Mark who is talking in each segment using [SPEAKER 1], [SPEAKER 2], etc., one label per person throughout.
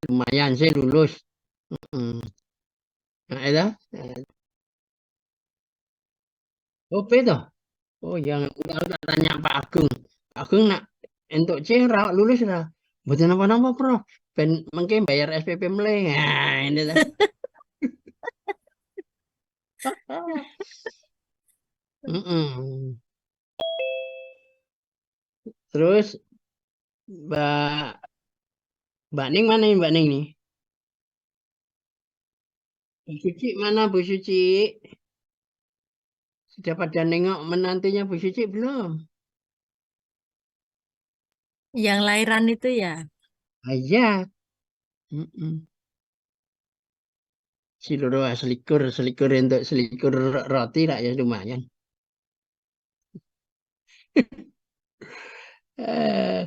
[SPEAKER 1] lumayan sih lulus. Nah, itu. Oh, itu. Oh, yang udah tanya Pak Agung. Pak Agung nak untuk C lulus lah. Betul apa-apa, Prof. Ben mungkin bayar SPP mulai. Nah, ini lah. Terus Mbak Mbak Ning mana nih Mbak Ning nih? Bu Suci mana Bu Suci? Sudah pada nengok menantunya Bu Suci belum?
[SPEAKER 2] Yang lahiran itu ya.
[SPEAKER 1] Ah, iya. Si Loro selikur, selikur untuk selikur roti lah ya lumayan. Eh,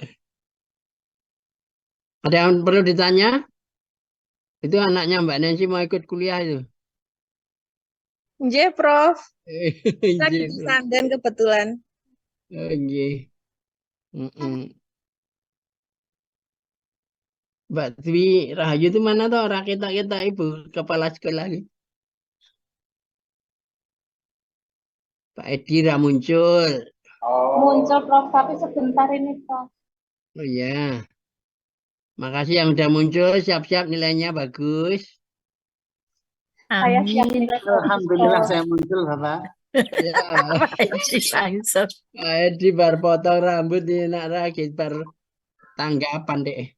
[SPEAKER 1] ada yang perlu ditanya? Itu anaknya Mbak Nancy mau ikut kuliah itu.
[SPEAKER 3] Nggih, Prof. Lagi
[SPEAKER 1] Nggih,
[SPEAKER 3] di
[SPEAKER 1] Bro.
[SPEAKER 3] Sanggan kebetulan.
[SPEAKER 1] Nggih. Mm-mm. Mbak Dwi Rahayu itu mana tuh orang kita ibu kepala sekolah ini? Pak Edi dah muncul.
[SPEAKER 4] Muncul Prof, tapi sebentar ini Prof.
[SPEAKER 1] Oh ya, makasih yang udah muncul. Siap-siap nilainya bagus.
[SPEAKER 4] Saya siap
[SPEAKER 2] Amin.
[SPEAKER 4] nilai
[SPEAKER 5] Alhamdulillah
[SPEAKER 4] Prof.
[SPEAKER 5] saya muncul, Bapak.
[SPEAKER 1] Ya,
[SPEAKER 2] Pak Haji langsung.
[SPEAKER 1] Pak Edi bar potong rambut di nak rakit bar tanggapan deh.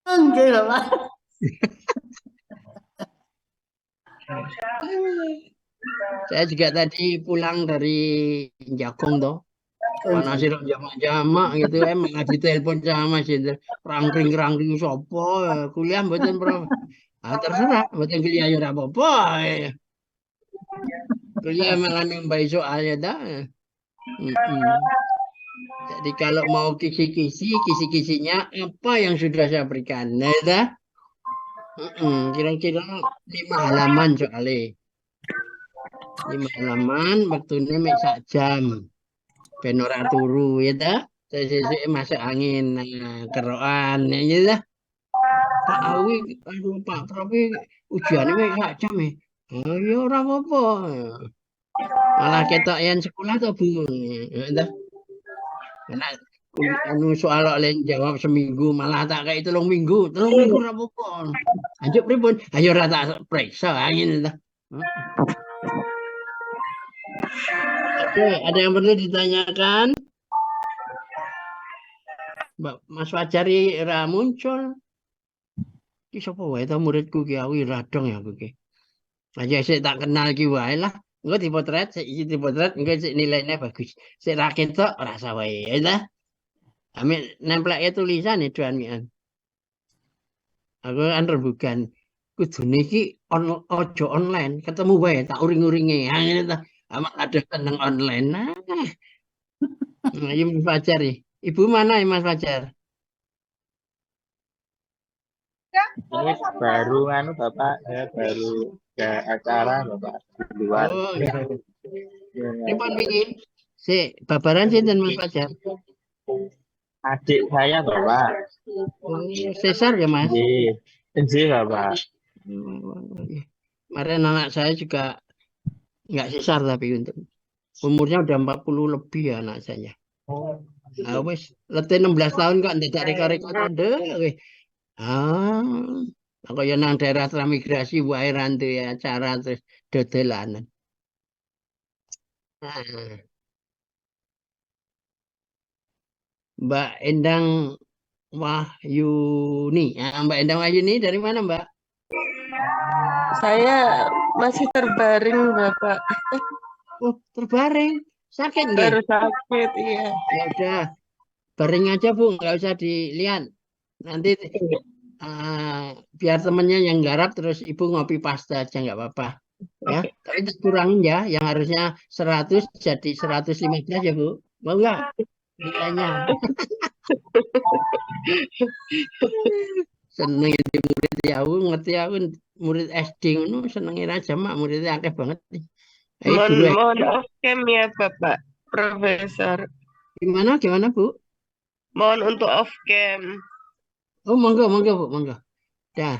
[SPEAKER 5] Enggak, Bapak.
[SPEAKER 1] Saya juga tadi pulang dari Jakong toh. Mana sih jamak-jamak gitu emang nggak ditelepon sama sih rangkring sopo kuliah mboten Prof. Ah terserah mboten kuliah ya ora apa-apa. Kuliah malah nambahi soalnya dah. Mm-mm. Jadi kalau mau kisi-kisinya apa yang sudah saya berikan. Nah, dah. Kira-kira 5 halaman soalnya. 5 halaman waktunya mek sak jam. Ben ora turu ya dah. Sesuk masuk angin nah, keroan ya dah. Pak Awi, aduh Pak Profi ujiannya mek sak jam ya. Oh ya ora apa-apa. Malah ketok yang sekolah tuh Bu. Ya dah. Karena anu soal oleh jawab seminggu malah tak kayak 3 minggu. 3 minggu ora apa-apa. Lanjut pripun? Ayo ora tak periksa angin dah. Oke, ada yang perlu ditanyakan? Mbak Mas Fajari ra muncul. Ki sapa wae ta muridku ki aku radong ya aku ki. Aja sik tak kenal ki wae lah. Engko dipotret, sik iki dipotret, engko sik nilainya bagus. Sik ra ketok rasa wae ya dah. Amin nempleke tulisan itu amian. Aku kan rebukan. Kudune iki ojo online, ketemu wae tak uring-uringe. Ha ngene ta. Amak ada seneng online. Nah, ini Mas Fajar ya. Ibu mana ya Mas Fajar?
[SPEAKER 6] Ini baru anu Bapak, saya baru ke acara Bapak di luar.
[SPEAKER 1] Oh, iya. Pripun bikin? Si babaran sinten Mas Fajar?
[SPEAKER 6] Adik saya Bapak.
[SPEAKER 1] Oh, sesar ya Mas?
[SPEAKER 6] Iya, Bapak.
[SPEAKER 1] Kemarin anak saya juga nggak sesar tapi untuk umurnya udah 40 lebih ya anak saya. Nah, wes letih 16 tahun kok ndak reka-reka tanda. Ah, aku ya nang daerah transmigrasi wae rantu ya acara terus dodolanan. Nah, Mbak Endang Wahyuni. Nah, Mbak Endang Wahyuni dari mana Mbak?
[SPEAKER 7] Saya masih terbaring, Bapak.
[SPEAKER 1] Oh, terbaring. Sakit nggih?
[SPEAKER 7] Baru sakit, iya.
[SPEAKER 1] Ya udah, baring aja Bu, nggak usah dilihat. Nanti biar temennya yang garap terus Ibu ngopi pasta aja nggak apa-apa. Ya, tapi kurangin ya, yang harusnya 100 jadi 115 ya Bu. Mau nggak nilainya? Seneng itu murid ya, aku ngerti aku murid SD ngono senengin aja mak muridnya akeh banget nih. Guru
[SPEAKER 7] Mohon off cam ya, Bapak Profesor.
[SPEAKER 1] gimana Bu?
[SPEAKER 7] Mohon untuk off cam.
[SPEAKER 1] Oh, monggo Bu, monggo. Dah.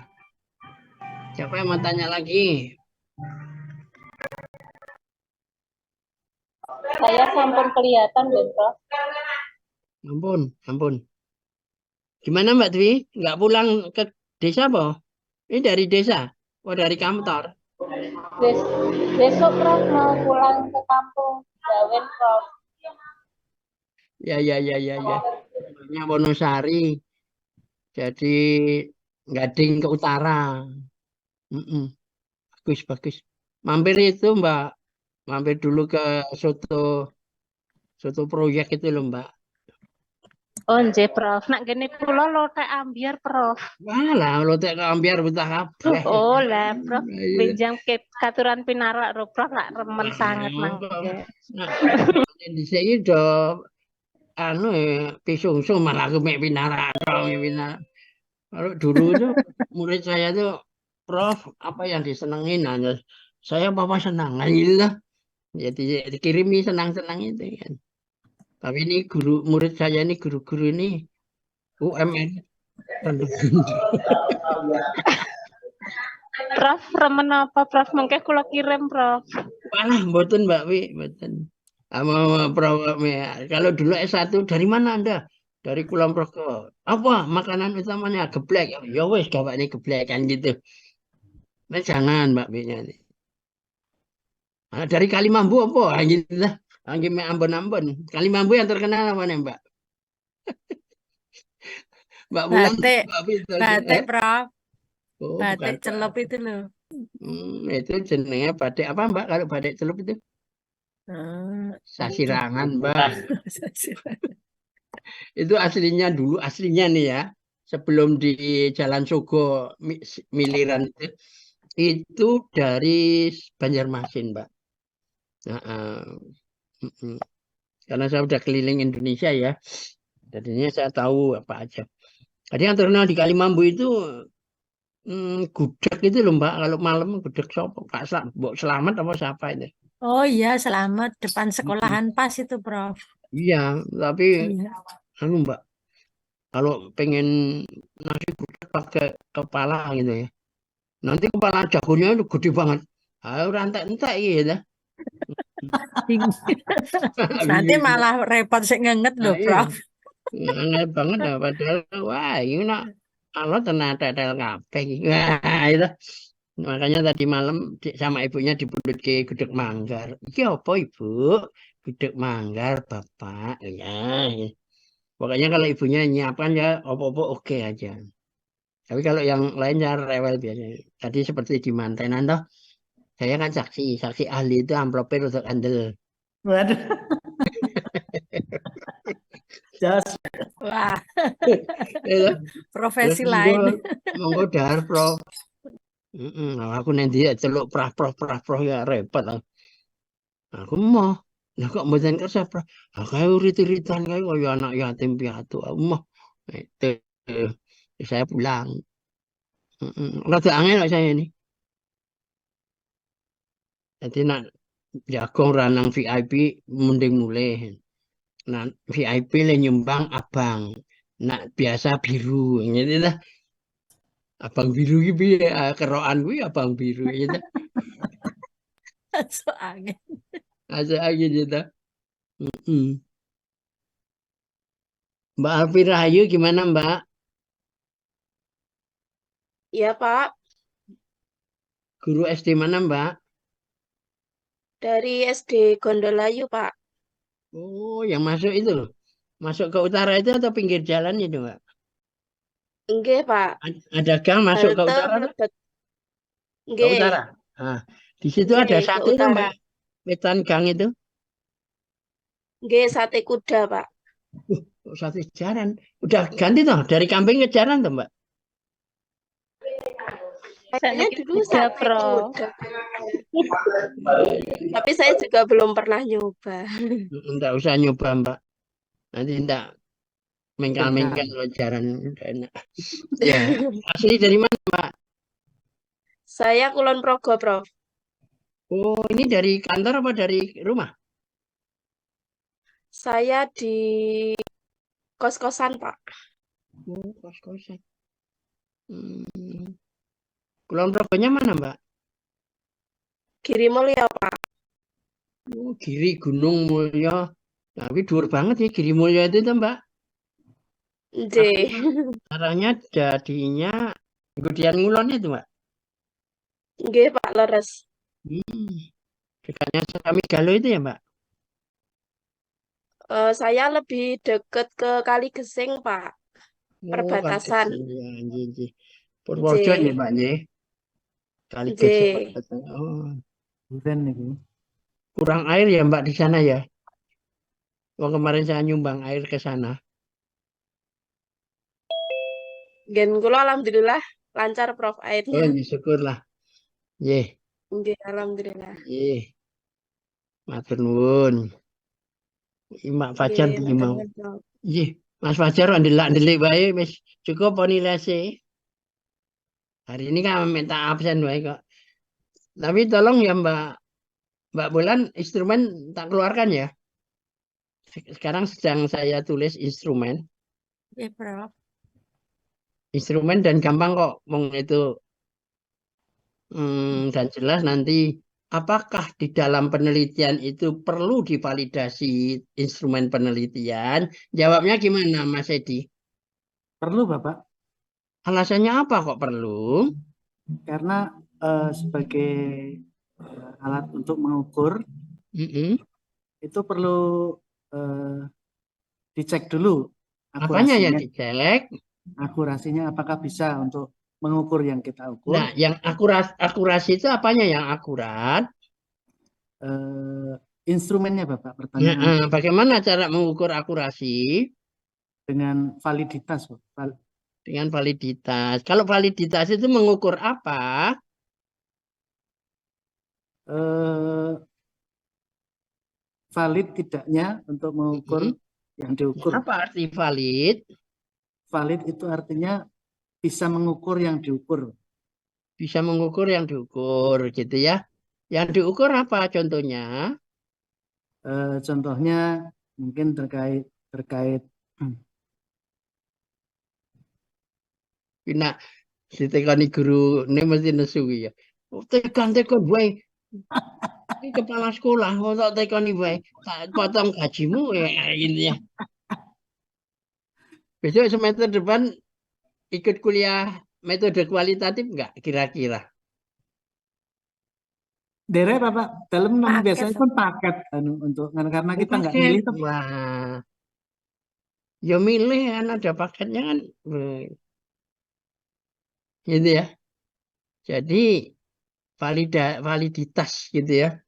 [SPEAKER 1] Siapa yang mau tanya lagi?
[SPEAKER 4] Saya sampun kelihatan ya, Prof.
[SPEAKER 1] Ampun, ampun. Gimana Mbak Dwi? Nggak pulang ke desa, Boh? Ini dari desa? Oh, dari kantor?
[SPEAKER 4] Besok Prof mau pulang ke kampung Jawen, Prof.
[SPEAKER 1] Ya. Nya Wonosari. Jadi Gading ke utara. Bagus. Mampir itu Mbak. Mampir dulu ke soto proyek itu loh Mbak.
[SPEAKER 4] Oh, nggih, Prof. Nak gini kula lotek ambiar, Prof.
[SPEAKER 1] Walah, lo tak ambiar betah kabeh.
[SPEAKER 4] Oh, lah, Prof.
[SPEAKER 1] Iya.
[SPEAKER 4] Benjang ke katuran pinarak, ro, Prof. Nak remen sangat mangke.
[SPEAKER 1] Nah, di sini do anu pisungsung malah aku mek pinarak. Kalau dulu itu murid saya tuh Prof, apa yang disenengin hanya saya papa senang lah. Jadi dikirimi senang-senang itu kan. Tapi ini murid saya ini guru-guru ini UMN.
[SPEAKER 4] Prof, remen apa, Prof? Mungkin kula kirim, Prof.
[SPEAKER 1] Walah, mboten Mbak Wi, mboten. Kalau dulu S1 dari mana Anda? Dari Kulon Progo. Apa makanan utamanya? Geblek. Ya wes gawaknya geblek kan gitu. Nah, jangan Mbak Wi-nya. Dari Kalimambu apa? Gitu lah. Angge Ambon-Ambon. Kalimambu yang terkenal apa nih Mbak? Mbak Bulan.
[SPEAKER 2] Batik, Prof.
[SPEAKER 1] Oh,
[SPEAKER 2] Batik
[SPEAKER 1] bukan
[SPEAKER 2] celup itu loh.
[SPEAKER 1] Itu jenenge batik apa Mbak? Kalau batik celup itu? Sasirangan Mbak. Itu aslinya nih ya. Sebelum di Jalan Sogo Miliran itu dari Banjarmasin Mbak. Karena saya udah keliling Indonesia ya. Jadinya saya tahu apa aja. Jadi yang terkenal di Kalimambu itu gudeg itu loh Mbak. Kalau malam gudeg sopo Pak Selamat apa siapa itu?
[SPEAKER 2] Oh iya, Selamat depan sekolahan pas itu, Prof.
[SPEAKER 1] Iya, tapi
[SPEAKER 2] Iya.
[SPEAKER 1] anu Mbak, kalau pengen nasi gudeg pakai kepala gitu ya. Nanti kepala jagonya itu gede banget. Ayo rantai-entek gitu.
[SPEAKER 2] Nanti malah repot sih ngenget loh, Prof.
[SPEAKER 1] Aneh banget ya padahal wah ini nak Allah tenang tetel kabeh iki. Wah itu. Makanya tadi malam sama ibunya dibulut ke gudeg manggar. Iki apa Ibu? Gudeg manggar Bapak. Ya. Pokoknya kalau ibunya nyiapkan ya apa-apa oke aja. Tapi kalau yang lain ya rewel biasanya. Tadi seperti di Mantenan toh. Saya kan saksi ahli itu amplopnya untuk andel.
[SPEAKER 5] Waduh. Jas.
[SPEAKER 2] Wah,
[SPEAKER 1] Itu.
[SPEAKER 2] profesi
[SPEAKER 1] Terus
[SPEAKER 2] lain.
[SPEAKER 1] monggo dahar Prof. Aku nanti ya celuk prah ya repot. Aku mau. Lah kok mboten kersa Prof. Kayak urit-uritan kayak kaya anak yatim piatu. Aku mau. Itu saya pulang. Rada angel saya ini. Jadi nak jagong ranang VIP mending mulai. Nah VIP le nyumbang abang. Nak biasa biru. Gitu lah. Abang biru gitu ya. Keroan gue abang biru. Gitu.
[SPEAKER 2] So angin.
[SPEAKER 1] Asa gitu. Mbak Alfi Rahayu gimana Mbak?
[SPEAKER 3] Iya, Pak.
[SPEAKER 1] Guru SD mana Mbak?
[SPEAKER 3] Dari SD Gondolayu, Pak.
[SPEAKER 1] Oh, yang masuk itu loh. Masuk ke utara itu atau pinggir jalan itu Mbak?
[SPEAKER 3] Nggih, Pak.
[SPEAKER 1] Ada gang masuk ke
[SPEAKER 3] Halte
[SPEAKER 1] utara?
[SPEAKER 3] mlebet.
[SPEAKER 1] Ke
[SPEAKER 3] Nggih.
[SPEAKER 1] utara. Nah, di situ
[SPEAKER 3] Nggih,
[SPEAKER 1] ada
[SPEAKER 3] ke
[SPEAKER 1] sate tuh
[SPEAKER 3] utara.
[SPEAKER 1] Mbak. Wetan gang itu.
[SPEAKER 3] Nggih, sate kuda, Pak.
[SPEAKER 1] Sate jaran. Udah ganti toh dari kambing ke jaran toh Mbak?
[SPEAKER 3] Kayaknya dulu
[SPEAKER 4] Kuda,
[SPEAKER 3] sate
[SPEAKER 4] Prof.
[SPEAKER 3] kuda. Tapi saya juga belum pernah nyoba.
[SPEAKER 1] Enggak usah nyoba Mbak. Nanti enggak mengkal-mengkal kalau jaran udah enak. Ya, asli dari mana Mbak?
[SPEAKER 3] Saya Kulon Progo, Prof.
[SPEAKER 1] Oh, ini dari kantor apa dari rumah?
[SPEAKER 3] Saya di kos-kosan, Pak.
[SPEAKER 1] Oh, kos-kosan. Kulon Progonya mana, Mbak?
[SPEAKER 3] Giri Mulya, Pak.
[SPEAKER 1] Oh, Giri Gunung Mulya. Tapi dhuwur banget ya Giri Mulya itu tuh, Mbak.
[SPEAKER 3] Nggih.
[SPEAKER 1] Arahnya jadinya Gudian Ngulon itu, Mbak.
[SPEAKER 3] Nggih, Pak, leres.
[SPEAKER 1] Dekatnya Sami Galuh itu ya, Mbak.
[SPEAKER 3] Saya lebih deket ke Kali Gesing, Pak.
[SPEAKER 1] Oh,
[SPEAKER 3] Perbatasan.
[SPEAKER 1] Kali Gesing, ya, nggih. Purworejo
[SPEAKER 3] Nggih.
[SPEAKER 1] nggih, Mbak nggih. Kali
[SPEAKER 3] Nggih.
[SPEAKER 1] Gesing. Oh,
[SPEAKER 5] Bukan nih.
[SPEAKER 1] kurang air ya, Mbak di sana ya. Oh, kemarin saya nyumbang air ke sana.
[SPEAKER 3] Gen kula alhamdulillah lancar Prof
[SPEAKER 1] Oh,
[SPEAKER 3] airnya.
[SPEAKER 1] nggih, syukurlah. Nggih,
[SPEAKER 3] Nggih, alhamdulillah.
[SPEAKER 1] nggih. Matur nuwun. Iki Mak Fajar
[SPEAKER 3] Nggih,
[SPEAKER 1] iki
[SPEAKER 3] matur
[SPEAKER 1] mau.
[SPEAKER 3] nuwun, Prof.
[SPEAKER 1] Nggih, Mas Fajar ndelak-ndelik wae wis cukup apa nilai. Hari ini kan minta absen wae kok. Tapi tolong ya Mbak Bulan instrumen tak keluarkan ya. Sekarang sedang saya tulis instrumen.
[SPEAKER 2] Iya, Prof.
[SPEAKER 1] Instrumen dan gampang kok mong itu. Dan jelas nanti apakah di dalam penelitian itu perlu divalidasi instrumen penelitian? Jawabnya gimana Mas Edi?
[SPEAKER 5] Perlu, Bapak.
[SPEAKER 1] Alasannya apa kok perlu?
[SPEAKER 5] Karena sebagai alat untuk mengukur itu perlu dicek dulu
[SPEAKER 1] Apanya yang
[SPEAKER 5] akurasinya.
[SPEAKER 1] dicek?
[SPEAKER 5] Akurasinya apakah bisa untuk mengukur yang kita ukur.
[SPEAKER 1] Nah, yang akurasi itu apanya yang akurat?
[SPEAKER 5] Instrumennya, Bapak, pertanyaan.
[SPEAKER 1] Bagaimana cara mengukur akurasi?
[SPEAKER 5] Dengan validitas, Bapak.
[SPEAKER 1] Dengan validitas. Kalau validitas itu mengukur apa?
[SPEAKER 5] Valid tidaknya untuk mengukur yang diukur.
[SPEAKER 1] Apa arti valid?
[SPEAKER 5] Valid itu artinya bisa mengukur yang diukur.
[SPEAKER 1] Bisa mengukur yang diukur, gitu ya. Yang diukur apa contohnya?
[SPEAKER 5] Contohnya mungkin terkait
[SPEAKER 1] Nah, si tekani guru ini mesti nesu ya. Tekan bae. Ini kepala sekolah untuk tekani bae. Potong gajimu ya ini ya. Besok semester depan ikut kuliah metode kualitatif enggak kira-kira?
[SPEAKER 5] Derek, Bapak, dalam
[SPEAKER 2] Paket,
[SPEAKER 5] biasanya kan paket untuk karena kita nggak
[SPEAKER 1] Paket.
[SPEAKER 5] milih tuh.
[SPEAKER 1] Wah. Ya milih kan ada paketnya kan. Gitu ya. Jadi validitas gitu ya.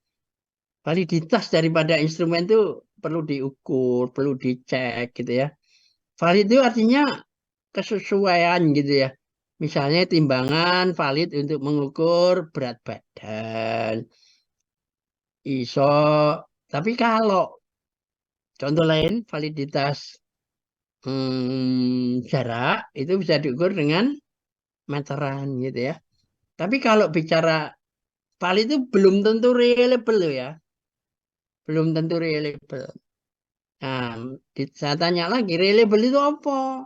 [SPEAKER 1] Validitas daripada instrumen itu perlu diukur, perlu dicek gitu ya. Valid itu artinya kesesuaian gitu ya. Misalnya timbangan valid untuk mengukur berat badan. Iso. Tapi kalau contoh lain validitas jarak itu bisa diukur dengan meteran gitu ya. Tapi kalau bicara valid itu belum tentu reliable loh ya. Belum tentu reliable. Nah, saya tanya lagi, reliable itu apa?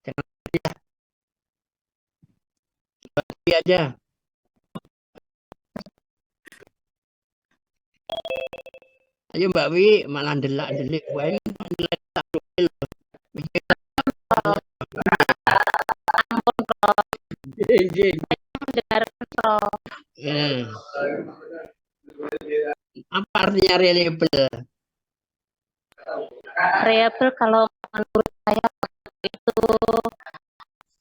[SPEAKER 1] Jangan aja. Ayo Mbak Wi, malah delak-delik wae. Apa artinya reliable?
[SPEAKER 4] Reliable kalau menurut saya itu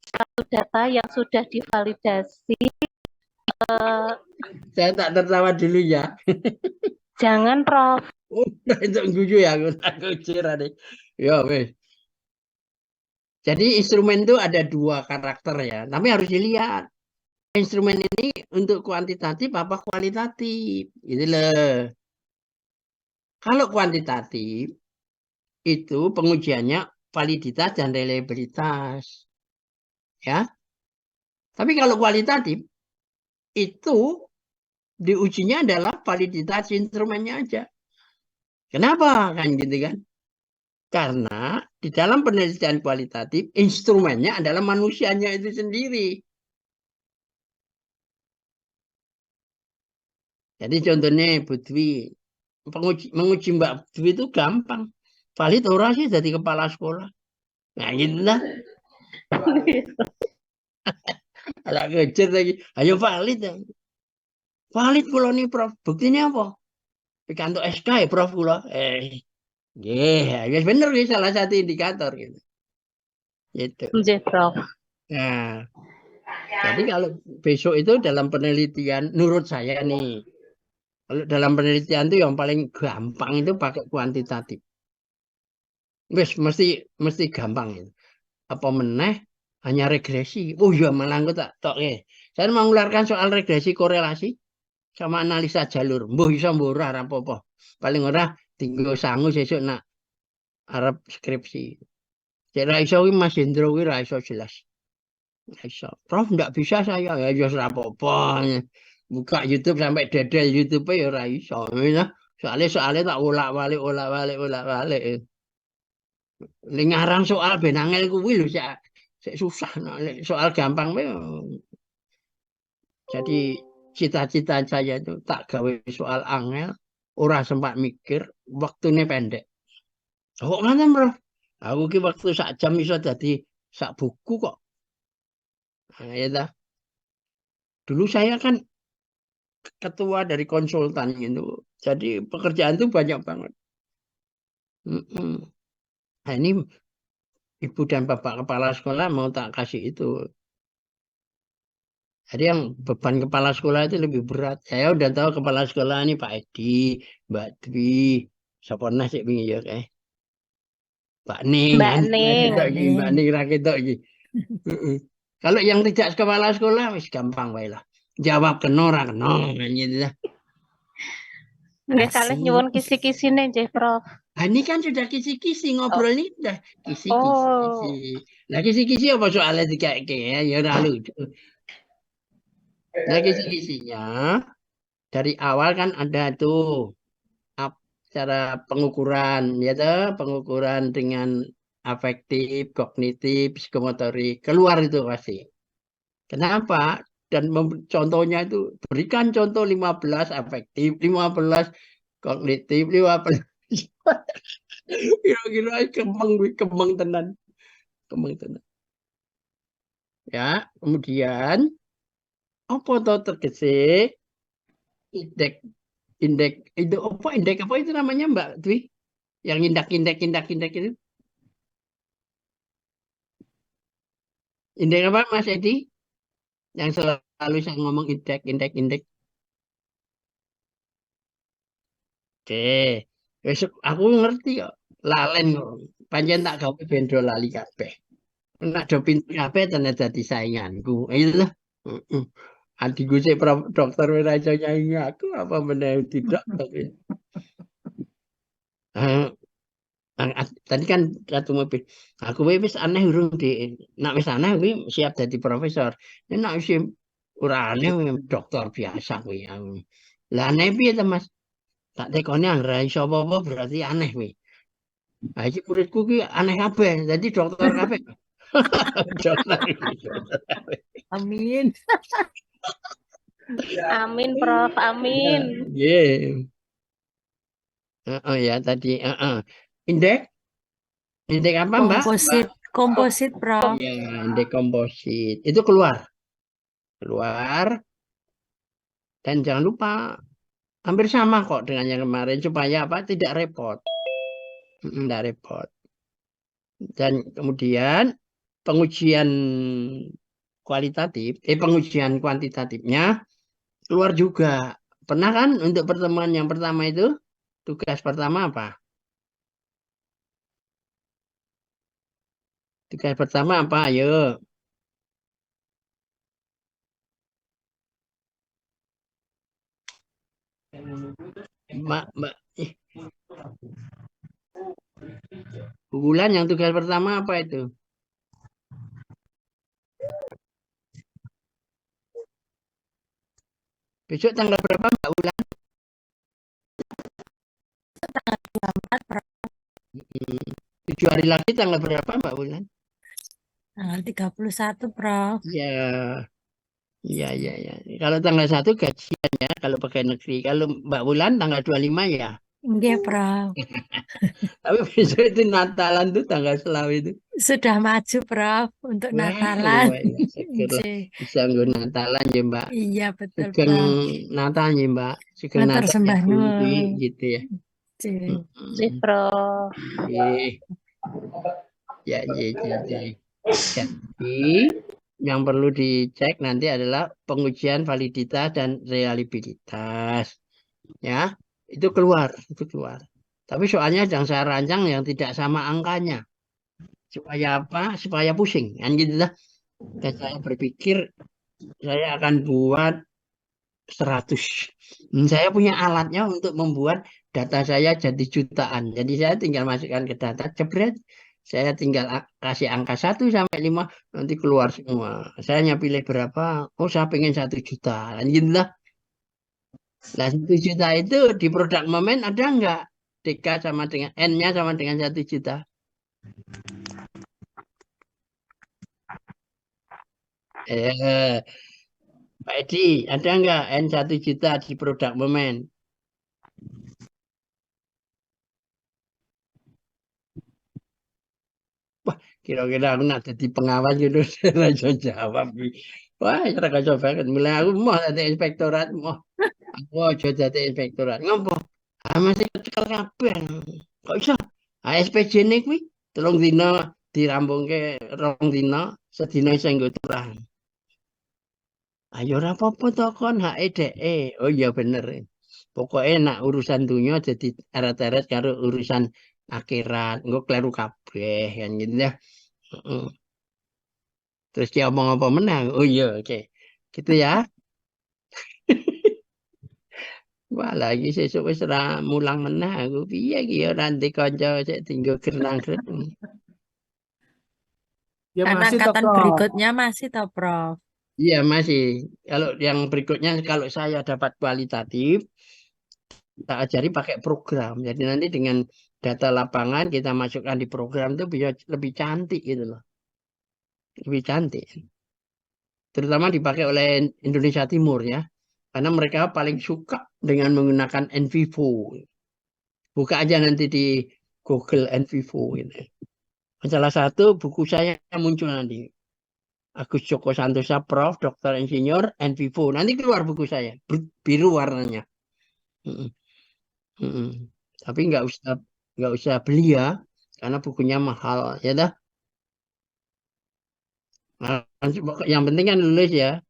[SPEAKER 4] satu data yang sudah divalidasi.
[SPEAKER 1] Saya tak tertawa dulu ya.
[SPEAKER 4] Jangan, Prof.
[SPEAKER 1] Itu guyu ya, aku cerah deh. Ya, wes. Jadi instrumen itu ada dua karakter ya, tapi harus dilihat instrumen ini untuk kuantitatif apa kualitatif. Gitu loh. Kalau kuantitatif itu pengujiannya validitas dan reliabilitas. Ya. Tapi kalau kualitatif itu diujinya adalah validitas instrumennya aja. Kenapa kan gitu kan? Karena di dalam penelitian kualitatif, instrumennya adalah manusianya itu sendiri. Jadi contohnya Bu Dwi, menguji Mbak Dwi itu gampang. Valid ora sih jadi kepala sekolah. Nah gitu lah. Agak ngejar lagi. Ayo valid ya. Valid kula nih Prof. Buktinya apa? Pikantuk SK ya Prof kula. Ya bener ya salah satu indikator gitu. Gitu.
[SPEAKER 4] Nggih, Prof.
[SPEAKER 1] Nah, jadi kalau besok itu dalam penelitian, menurut saya nih, kalau dalam penelitian itu yang paling gampang itu pakai kuantitatif. Mesti gampang itu. Apa meneh hanya regresi. Oh iya malah aku tak tok Saya mengularkan soal regresi korelasi sama analisa jalur. Mbuh iso mbuh ora apa-apa. Paling ora tinggal sangu sesuk nak arep skripsi. Cek ra iso kuwi Mas Hendro kuwi ra iso jelas. Ra iso. Prof enggak bisa saya. Ya ya ora apa-apa. Buka YouTube sampai dedel YouTube ya ora iso. Soalnya tak ulak-walik. Ning ngarang soal ben angel kuwi lho sik susah. Soal gampang wae. Jadi cita-cita saya itu tak gawe soal angel, ora sempat mikir, waktunya pendek. Kok ngoten, Bro? Aku ki waktu sak jam iso dadi sak buku kok. Nah, ya dah. Dulu saya kan ketua dari konsultan itu. Jadi pekerjaan itu banyak banget. Nah, ini Ibu dan Bapak kepala sekolah mau tak kasih itu. Jadi yang beban kepala sekolah itu lebih berat. Saya udah tahu kepala sekolah ini Pak Edi, Mbak Dwi, siapa sih wingi ya Mbak Ning
[SPEAKER 4] Mbak
[SPEAKER 1] kan,
[SPEAKER 4] Ning.
[SPEAKER 1] Mbak Ning rakyat iki. Kalau yang tidak kepala sekolah wis gampang wae lah. Jawab kena ora kena gitu lah.
[SPEAKER 4] Nggih kalih
[SPEAKER 1] Asik.
[SPEAKER 4] nyuwun kisi-kisine nggih, Prof.
[SPEAKER 1] Nah, ini kan sudah kisi-kisi ngobrol ini sudah kisi-kisi.
[SPEAKER 4] Oh.
[SPEAKER 1] Nah kisi-kisi apa soalnya dikake ya ora lucu. Nah kisi-kisinya dari awal kan ada tuh cara pengukuran ya toh, pengukuran dengan afektif, kognitif, psikomotorik keluar itu pasti. Kenapa? Dan contohnya itu berikan contoh 15 afektif, 15 kognitif, 15 kira-kira kembang tenan. Kembang tenan. Ya, kemudian apa toh tergese indeks indeks apa itu namanya Mbak Dwi? Yang indeks itu. Indeks apa Mas Edi? Yang selalu saya ngomong indeks. Oke. Besok aku ngerti kok. Lalen kok. Panjen tak gawe bendro lali kabeh. Nak do pintu kabeh tenan dadi sainganku. Itu lah. Heeh. Adikku sih dokter ora iso nyanyi aku apa meneh tidak. Tadi kan satu mobil. Aku wis aneh urung di nak wis aneh kuwi siap jadi profesor. Nek wis ora aneh dokter biasa kuwi. Lah aneh piye to Mas? Tak tekoni anggere iso apa-apa berarti aneh kuwi. Lah iki muridku ki aneh kabeh, dadi dokter kabeh. Dokter.
[SPEAKER 2] Amin.
[SPEAKER 4] Amin, Prof. Amin.
[SPEAKER 1] Nggih. Heeh ya tadi, heeh. Indeks? Indeks apa, Mbak?
[SPEAKER 2] Komposit, Prof.
[SPEAKER 1] Ya, indeks komposit. Itu keluar. Dan jangan lupa hampir sama kok dengan yang kemarin supaya apa? Tidak repot. Tidak repot. Dan kemudian pengujian pengujian kuantitatifnya keluar juga. Pernah kan untuk pertemuan yang pertama itu tugas pertama apa? Tugas pertama apa? Ayo. Mbak, Bulan yang tugas pertama apa itu? Besok tanggal berapa Mbak Ulan?
[SPEAKER 2] Tanggal 24, Prof.
[SPEAKER 1] 7 hari lagi tanggal berapa Mbak Wulan?
[SPEAKER 2] Tanggal 31, Prof.
[SPEAKER 1] Ya, ya. Kalau tanggal 1 gajian ya, kalau pegawai negeri. Kalau Mbak Wulan tanggal 25 ya.
[SPEAKER 2] Iya, Prof.
[SPEAKER 1] Tapi besok itu Natalan tuh tanggal selawe itu.
[SPEAKER 2] Sudah maju, Prof, untuk
[SPEAKER 1] Wah,
[SPEAKER 2] Natalan.
[SPEAKER 1] ya, syukurlah
[SPEAKER 2] Nggih.
[SPEAKER 1] bisa nggo Natalan ya Mbak.
[SPEAKER 2] Iya, betul,
[SPEAKER 1] Sugeng
[SPEAKER 2] Prof.
[SPEAKER 1] Natal ya Mbak. Sugeng
[SPEAKER 2] Matur
[SPEAKER 1] Natal
[SPEAKER 2] sembah
[SPEAKER 1] ya Bu
[SPEAKER 2] nuwun.
[SPEAKER 1] gitu ya.
[SPEAKER 2] Nggih.
[SPEAKER 4] Sip, Prof.
[SPEAKER 1] Nggih. Ya. Jadi yang perlu dicek nanti adalah pengujian validitas dan reliabilitas. Ya, itu keluar. Tapi soalnya yang saya rancang yang tidak sama angkanya. Supaya apa? Supaya pusing. Kan gitu lah. Dan saya berpikir saya akan buat 100. Saya punya alatnya untuk membuat data saya jadi jutaan. Jadi saya tinggal masukkan ke data, jebret. Saya tinggal kasih angka 1 sampai 5, nanti keluar semua. Saya pilih berapa? Oh, saya pengen 1 juta. Dan gitu lah. Nah, 1 juta itu di produk momen ada nggak? DK sama dengan N-nya sama dengan 1 juta. Pak Edi, ada nggak N 1 juta di produk momen? Wah, kira-kira aku nak jadi pengawas gitu, saya bisa jawab. Wah, cara kacau banget. Mulai aku mau jadi inspektorat, aku aja jadi inspektorat. Ngopo? Masih kecekel kabeh. Kok iso? SPJ ini kuwi 3 dina dirambungke 2 dina, sedina iso nggo turah. Ayo ora apa-apa to kon HEDE. Oh iya bener. Pokoknya nak urusan dunia jadi eret-eret karo urusan akhirat. Engko kleru kabeh kan gitu ya. Terus dia omong apa menang? Oh iya, oke. Gitu ya. Wah, lagi sesuk wis ora mulang meneh aku. Piye iki ya ora ndek kanca sik tinggal gerenang-gerenang.
[SPEAKER 5] Ya
[SPEAKER 2] Karena
[SPEAKER 5] masih toh,
[SPEAKER 2] angkatan
[SPEAKER 5] Prof.
[SPEAKER 2] berikutnya masih toh, Prof.
[SPEAKER 1] Iya, masih. Kalau yang berikutnya kalau saya dapat kualitatif, kita ajari pakai program. Jadi nanti dengan data lapangan kita masukkan di program itu bisa lebih cantik gitu loh. Lebih cantik. Terutama dipakai oleh Indonesia Timur ya. Karena mereka paling suka dengan menggunakan NVivo. Buka aja nanti di Google NVivo gitu. Salah satu buku saya yang muncul nanti. Agus Joko Santosa, Prof, Dokter Insinyur, NVivo. Nanti keluar buku saya. Biru warnanya. Tapi nggak usah beli ya. Karena bukunya mahal. Ya dah. Nah, yang penting kan lulus ya.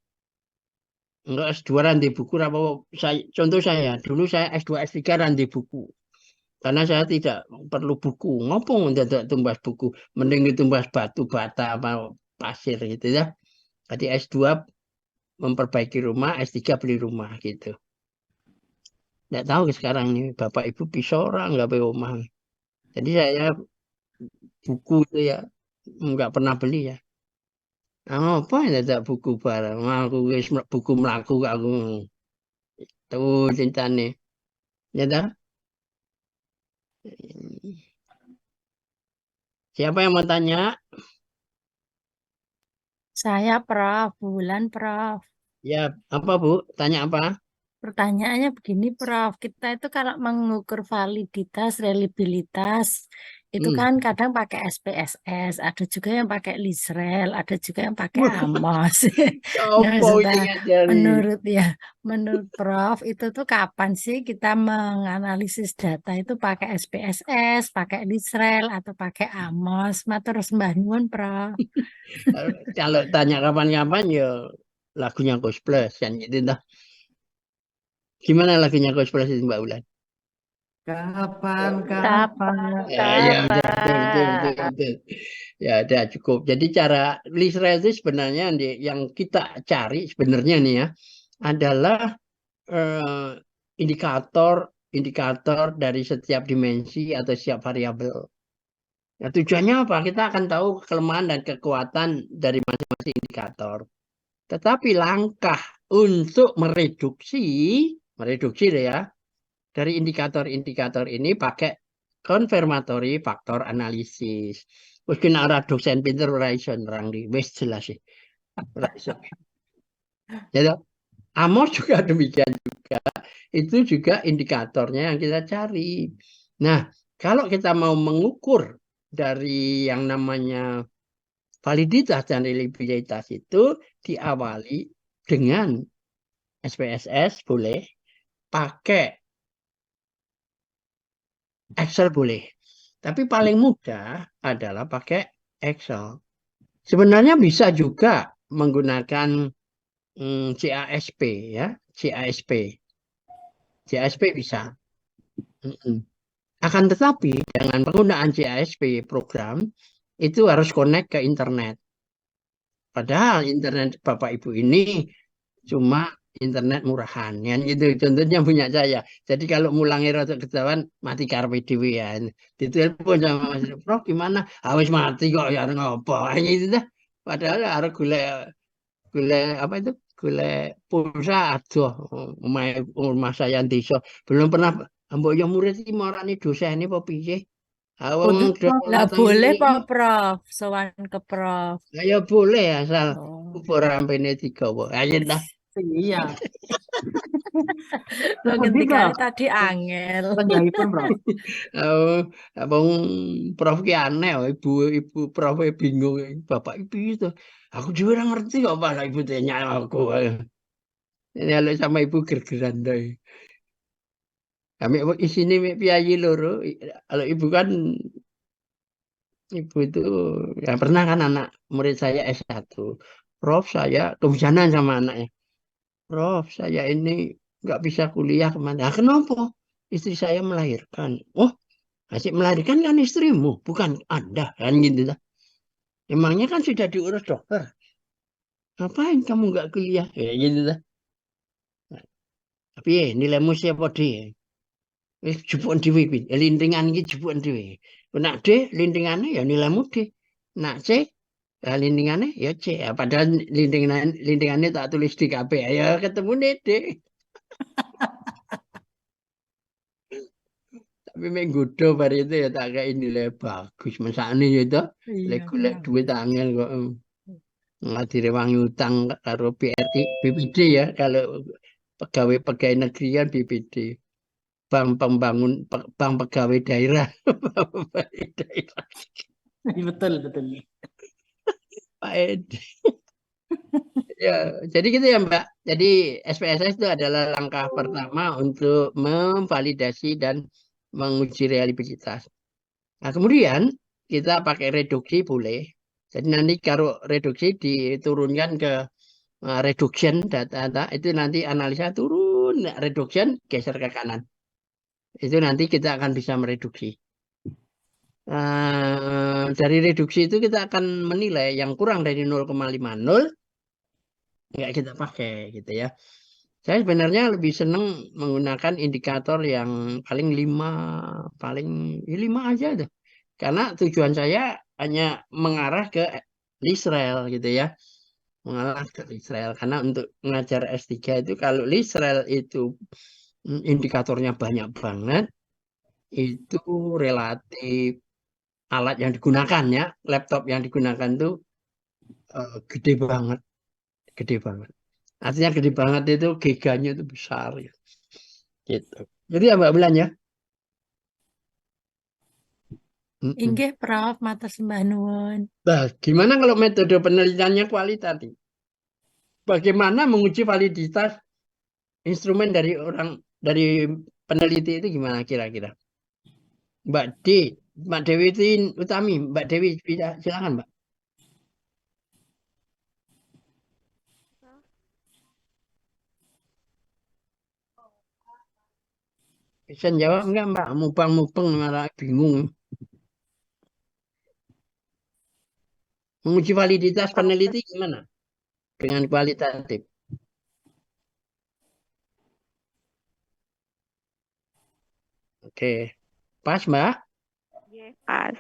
[SPEAKER 1] Enggak S2 rantai buku apa contoh saya dulu saya S2 S3 rantai buku karena saya tidak perlu buku ngopong untuk tumbas buku mending ditumbas batu bata apa pasir gitu ya. Jadi S2 memperbaiki rumah, S3 beli rumah gitu. Nggak tahu sekarang nih bapak ibu pisau orang nggak beli rumah. Jadi saya buku itu ya nggak pernah beli ya. Nah, apa ya tak buku barang aku wis buku melaku aku tuh ceritane ya dah. Siapa yang mau tanya?
[SPEAKER 2] Saya, Prof. Bulan, Prof.
[SPEAKER 1] Ya, apa Bu? Tanya apa?
[SPEAKER 2] Pertanyaannya begini, Prof. Kita itu kalau mengukur validitas, reliabilitas, itu kan kadang pakai SPSS, ada juga yang pakai Lisrel, ada juga yang pakai AMOS. Nah,
[SPEAKER 1] Apa
[SPEAKER 2] sudah
[SPEAKER 1] ini ngajari?
[SPEAKER 2] menurut Prof, itu tuh kapan sih kita menganalisis data itu pakai SPSS, pakai Lisrel, atau pakai AMOS? Matur sembah nuwun, Prof.
[SPEAKER 1] Kalau tanya kapan-kapan ya lagunya Coach Plus kan gitu dah. Gimana lagunya Coach Plus itu Mbak Ulan?
[SPEAKER 5] Kapan.
[SPEAKER 1] Ya betul. Ya udah cukup. Jadi cara Lisrel itu sebenarnya yang kita cari sebenarnya nih ya adalah indikator dari setiap dimensi atau setiap variabel. Nah, tujuannya apa? Kita akan tahu kelemahan dan kekuatan dari masing-masing indikator. Tetapi langkah untuk mereduksi deh ya dari indikator-indikator ini pakai confirmatory factor analysis. Wis kena ora dosen pinter ora iso nerang di wis jelas sih. Ora iso. Jadi AMOS juga demikian juga. Itu juga indikatornya yang kita cari. Nah, kalau kita mau mengukur dari yang namanya validitas dan reliabilitas itu diawali dengan SPSS boleh, pakai Excel boleh. Tapi paling mudah adalah pakai Excel. Sebenarnya bisa juga menggunakan CASP ya, CASP bisa. Akan tetapi dengan penggunaan CASP program itu harus connect ke internet. Padahal internet Bapak Ibu ini cuma internet murahan kan gitu. Contohnya punya saya. Jadi kalau mulangi rada ketahuan mati karpe dhewe ya. Ditelepon sama Mas Prof gimana? Wis mati kok ya ngopo. Gitu dah. Padahal harus golek apa itu? Golek pulsa aduh rumah saya desa. Belum pernah mbok yo murid iki marani dosen apa piye? Awang
[SPEAKER 2] Lah boleh Pak Prof, sowan ke Prof.
[SPEAKER 1] ya boleh asal
[SPEAKER 2] Oh.
[SPEAKER 1] rampene digawa. Ayo dah.
[SPEAKER 5] Iya.
[SPEAKER 2] Lo
[SPEAKER 5] Sedih,
[SPEAKER 2] ngendikane
[SPEAKER 5] Prof.
[SPEAKER 2] tadi angel.
[SPEAKER 5] Lenggahipun, Prof.
[SPEAKER 1] Oh, abang Prof ki aneh, ibu Prof bingung, bapak ibu itu. Aku juga ora ngerti kok Pak, ibu tanya aku. Ini kalau sama ibu gergeran deh. Kami isine mek piyayi loro. Kalau ibu kan ibu itu ya pernah kan anak murid saya S1. Prof saya kehujanan sama anaknya. Prof saya ini nggak bisa kuliah kemana. Kenapa? Istri saya melahirkan. Oh, asik melahirkan kan istrimu, bukan Anda kan gitu dah. Emangnya kan sudah diurus dokter. Ngapain kamu nggak kuliah? Ya gitu dah. Tapi nilaimu siapa deh? Jupukan dhewe kuwi. Lintingan iki jupukan dhewe. Nak D lintingane ya nilaimu D. Nak C lintingane ya C. Padahal lintingane tak tulis di KB. Ya ketemu D. Tapi mek nggodho bar itu ya tak kayak nilai bagus. Masakne ya to. Lek golek duit angel kok. Ngadire wangi utang karo BPD ya kalau pegawai negeri kan BPD. Bank pegawai daerah.
[SPEAKER 5] Betul, betul.
[SPEAKER 1] Pak Edi. Ya, jadi gitu ya Mbak. Jadi SPSS itu adalah langkah pertama untuk memvalidasi dan menguji reliabilitas. Nah, kemudian kita pakai reduksi boleh. Jadi nanti kalau reduksi diturunkan ke reduction data itu nanti analisa turun, reduction geser ke kanan. Itu nanti kita akan bisa mereduksi. Dari reduksi itu kita akan menilai yang kurang dari 0,50 nggak kita pakai gitu ya. Saya sebenarnya lebih senang menggunakan indikator yang paling 5 aja tuh. Karena tujuan saya hanya mengarah ke Lisrel gitu ya. Mengarah ke Lisrel karena untuk mengajar S3 itu kalau Lisrel itu indikatornya banyak banget, itu relatif alat yang digunakan ya, laptop yang digunakan tuh gede banget. Artinya gede banget itu giganya itu besar ya. Gitu. Jadi ya Mbak Bulan ya.
[SPEAKER 2] Inggih Prof, matur sembah nuwun.
[SPEAKER 1] Nah, gimana kalau metode penelitiannya kualitatif? Bagaimana menguji validitas instrumen dari peneliti itu gimana kira-kira? Mbak Dewi Utami, Mbak Dewi silakan Mbak. Bisa jawab enggak Mbak? Mupang malah bingung. Menguji validitas peneliti gimana? Dengan kualitatif. Oke. Pas Mbak?
[SPEAKER 7] Iya, pas.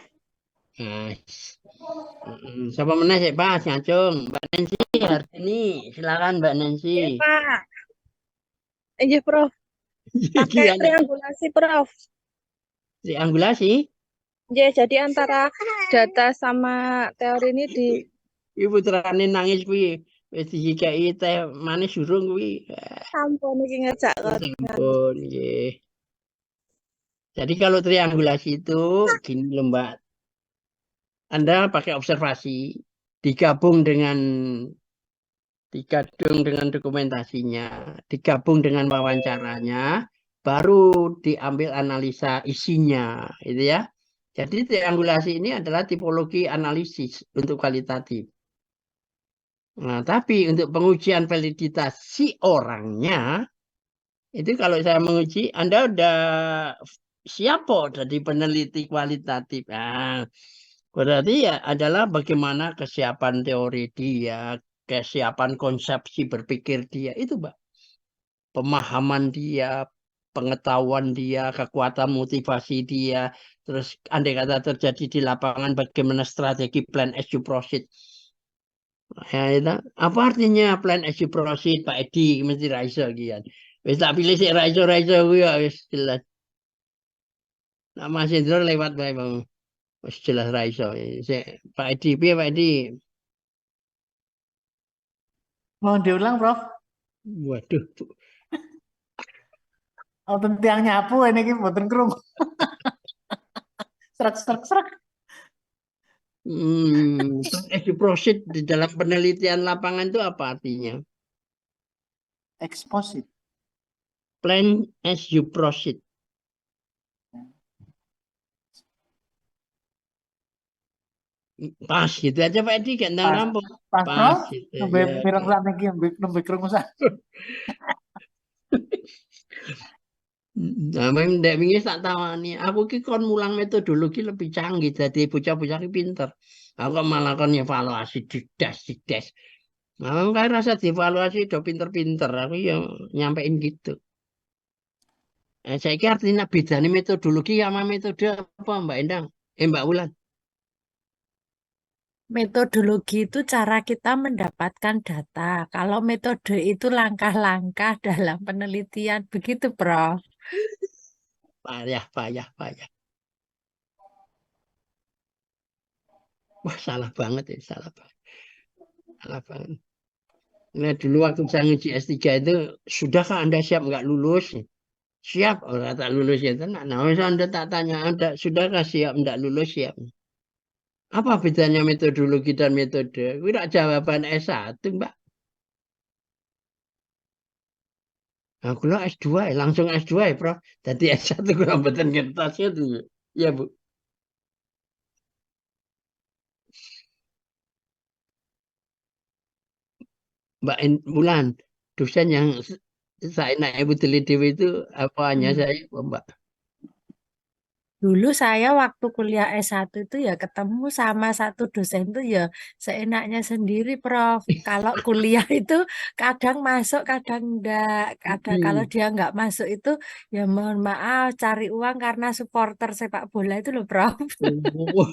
[SPEAKER 1] Nice. Siapa meneh sih Pas ngacung? Mbak Nancy hari ini. Silakan Mbak Nancy.
[SPEAKER 3] Iya, Pak. Iya, Prof. Pakai
[SPEAKER 1] Gimana?
[SPEAKER 3] triangulasi, Prof.
[SPEAKER 1] Triangulasi.
[SPEAKER 3] Ya, jadi antara data sama teori ini di
[SPEAKER 1] Ibu terane nangis kuwi. Wis dikai teh manis durung kuwi.
[SPEAKER 3] sampun iki ngejak kok.
[SPEAKER 1] Ampun, nggih. Jadi kalau triangulasi itu gini loh Mbak. Anda pakai observasi, digabung dengan dokumentasinya, digabung dengan wawancaranya, baru diambil analisa isinya, itu ya. Jadi triangulasi ini adalah tipologi analisis untuk kualitatif. Nah, tapi untuk pengujian validitas si orangnya, itu kalau saya menguji, Anda udah siap kok jadi peneliti kualitatif. Nah, berarti ya adalah bagaimana kesiapan teori dia, kesiapan konsepsi berpikir dia, itu Mbak. Pemahaman dia, pengetahuan dia, kekuatan motivasi dia, terus andai kata terjadi di lapangan bagaimana strategi plan as you proceed. Ya, itu. Apa artinya plan as you proceed Pak Edi mesti raiso gian. Wis tak pilih sik raiso kuwi ya wis jelas. Nah, Mas Indro lewat bae Bang. Wis jelas raiso. Sik Pak Edi piye Pak Edi?
[SPEAKER 5] Mohon diulang, Prof.
[SPEAKER 1] Waduh.
[SPEAKER 5] Wonten tiang nyapu ini iki mboten krungu. Serak.
[SPEAKER 1] Plan as you proceed di dalam penelitian lapangan itu apa artinya?
[SPEAKER 5] Exposit.
[SPEAKER 1] Plan as you proceed. Pas gitu aja Pak Edi gak tahu
[SPEAKER 5] Pas.
[SPEAKER 1] rampung.
[SPEAKER 5] Pas, Prof.
[SPEAKER 1] Gitu.
[SPEAKER 5] Nembe
[SPEAKER 1] Ya,
[SPEAKER 5] pirang sak niki nembe krungu sak.
[SPEAKER 1] Nah, memang ndek wingi tak tawani. Aku ki kon mulang metodologi lebih canggih dadi bocah-bocah ki pinter. Aku kok malah kon evaluasi didas. Nah, kayak rasa dievaluasi do pinter-pinter. Aku ya nyampein gitu. Saya kira artinya bedanya metodologi sama metode apa Mbak Endang? Mbak Wulan.
[SPEAKER 2] Metodologi itu cara kita mendapatkan data. Kalau metode itu langkah-langkah dalam penelitian. Begitu, Prof.
[SPEAKER 1] Payah. Wah, salah banget ya, salah banget. Nah, dulu waktu saya nguji S3 itu, sudahkah Anda siap nggak lulus? Siap, orang tak lulus ya. Nah, misal Anda tak tanya, Anda sudahkah siap nggak lulus? Siap. Apa bedanya metodologi dan metode? Tidak jawaban S1, Mbak. Nah, kalau S2, langsung S2 ya, Prof. Jadi S1 kurang betul kertasnya tuh. Ya, Bu. Mbak Bulan, dosen yang saya naik Ibu Dewi itu apa hanya saya, Mbak?
[SPEAKER 2] Dulu saya waktu kuliah S1 itu ya ketemu sama satu dosen itu ya seenaknya sendiri, Prof. Kalau kuliah itu kadang masuk, kadang enggak. Kadang kalau dia enggak masuk itu ya mohon maaf cari uang karena supporter sepak bola itu loh, Prof.
[SPEAKER 1] Oh,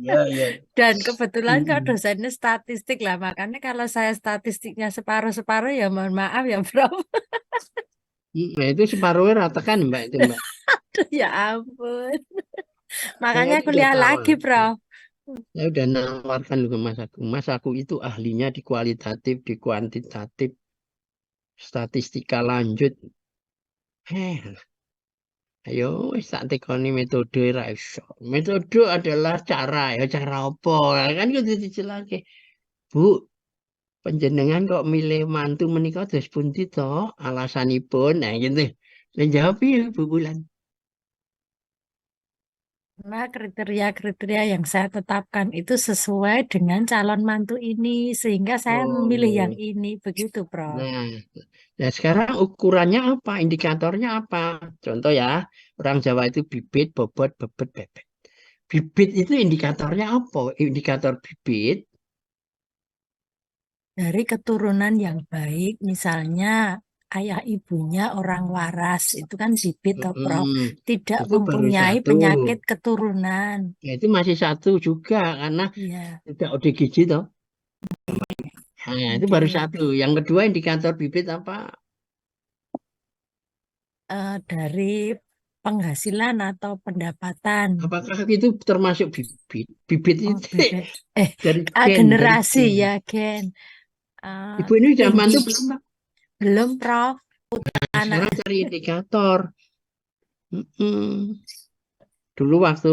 [SPEAKER 1] iya.
[SPEAKER 2] Dan kebetulan kok dosennya statistik lah, makanya kalau saya statistiknya separuh-separuh ya mohon maaf ya, Prof.
[SPEAKER 1] Nah, itu separuhnya rata kan, Mbak, itu, Mbak.
[SPEAKER 2] Aduh, ya ampun.
[SPEAKER 1] Saya
[SPEAKER 2] Makanya
[SPEAKER 1] itu udah
[SPEAKER 2] kuliah lagi,
[SPEAKER 1] tawar.
[SPEAKER 2] Prof.
[SPEAKER 1] Saya udah nawarkan ke Mas aku. Mas aku itu ahlinya di kualitatif, di kuantitatif, statistika lanjut. Ayo wis tak tekoni metode ra iso. Metode adalah cara ya, cara apa? Kan kudu dijelaske. Bu, panjenengan kok milih mantu menika terus pundi to? Alasanipun. Nah, gitu. Lah jawab piye Bu Bulan?
[SPEAKER 2] Karena kriteria-kriteria yang saya tetapkan itu sesuai dengan calon mantu ini, sehingga saya memilih yang
[SPEAKER 1] Oh.
[SPEAKER 2] ini, begitu, Prof.
[SPEAKER 1] Nah, sekarang ukurannya apa? Indikatornya apa? Contoh ya, orang Jawa itu bibit, bobot, bebet, bebek. Bibit itu indikatornya apa? Indikator bibit.
[SPEAKER 2] Dari keturunan yang baik, misalnya ayah ibunya orang waras, itu kan bibit, toh, Prof. Tidak
[SPEAKER 1] Itu baru
[SPEAKER 2] mempunyai
[SPEAKER 1] satu.
[SPEAKER 2] penyakit keturunan.
[SPEAKER 1] Ya, itu masih satu juga karena
[SPEAKER 2] Iya.
[SPEAKER 1] tidak ODGJ toh. Nah, itu baru
[SPEAKER 2] Oke.
[SPEAKER 1] satu. Yang kedua indikator bibit apa?
[SPEAKER 2] Dari penghasilan atau pendapatan.
[SPEAKER 1] Apakah itu termasuk bibit? Bibit
[SPEAKER 2] Oh,
[SPEAKER 1] itu
[SPEAKER 2] bibit.
[SPEAKER 1] dari gen,
[SPEAKER 2] Generasi
[SPEAKER 1] gen.
[SPEAKER 2] ya, Gen.
[SPEAKER 1] Ibu ini udah
[SPEAKER 2] Tinggi.
[SPEAKER 1] mantu belum, Pak?
[SPEAKER 2] Belum, Prof.
[SPEAKER 1] Nah,
[SPEAKER 2] Anak
[SPEAKER 1] sekarang cari indikator. Dulu waktu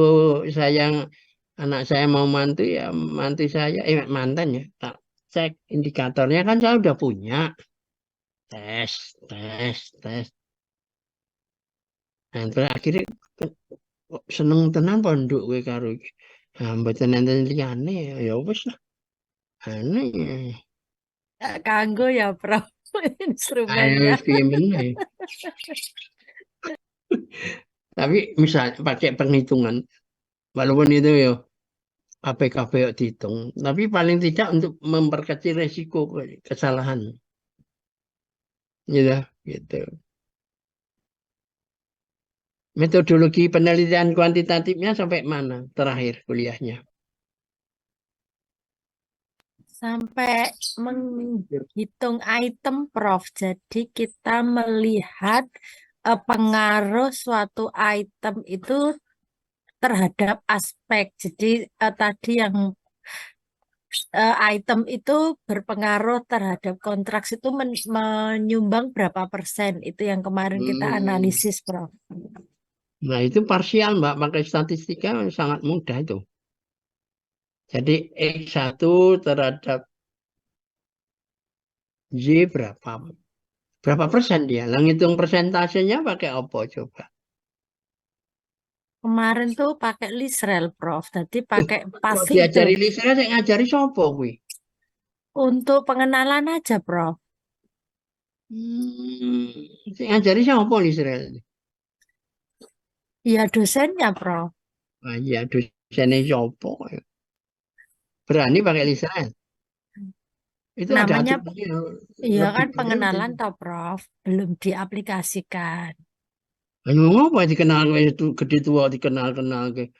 [SPEAKER 1] anak saya mau mantu ya, mantu saya, mantan ya, tak cek indikatornya kan saya udah punya. Tes, tes, tes. Nah, terus akhirnya kok seneng tenan pondok kowe karo iki. Nah, mboten enten liyane ya wis lah. Aneh.
[SPEAKER 2] kanggo ya, Prof.
[SPEAKER 1] Ayo
[SPEAKER 2] Instrumennya.
[SPEAKER 1] piye meneh. Tapi misalnya pakai penghitungan, walaupun itu ya KPKP dihitung, tapi paling tidak untuk memperkecil resiko kesalahan. Gitu, gitu. Metodologi penelitian kuantitatifnya sampai mana terakhir kuliahnya?
[SPEAKER 2] Sampai menghitung item, Prof. Jadi kita melihat pengaruh suatu item itu terhadap aspek. Jadi tadi yang item itu berpengaruh terhadap kontraks itu menyumbang berapa persen. Itu yang kemarin kita analisis, Prof.
[SPEAKER 1] Nah, itu parsial, Mbak. Pakai statistika sangat mudah itu. Jadi X1 terhadap Y berapa? Berapa persen dia? Lah ngitung persentasenya pakai apa coba?
[SPEAKER 2] Kemarin tuh pakai Lisrel, Prof. Jadi pakai
[SPEAKER 1] Kalau
[SPEAKER 2] pasti itu.
[SPEAKER 1] diajari Lisra, saya ngajari sopo kuwi?
[SPEAKER 2] Untuk pengenalan aja, Prof.
[SPEAKER 1] Saya ngajari sopo Lisra?
[SPEAKER 2] Ya dosennya, Prof.
[SPEAKER 1] Wah, ya dosennya sopo. Berani pakai Lisra? Itu ada
[SPEAKER 2] Namanya,
[SPEAKER 1] aturannya
[SPEAKER 2] iya
[SPEAKER 1] lebih
[SPEAKER 2] kan
[SPEAKER 1] berat
[SPEAKER 2] pengenalan
[SPEAKER 1] itu.
[SPEAKER 2] toh, Prof. Belum diaplikasikan.
[SPEAKER 1] Ayo ngapa dikenal itu gede tua dikenal-kenal ke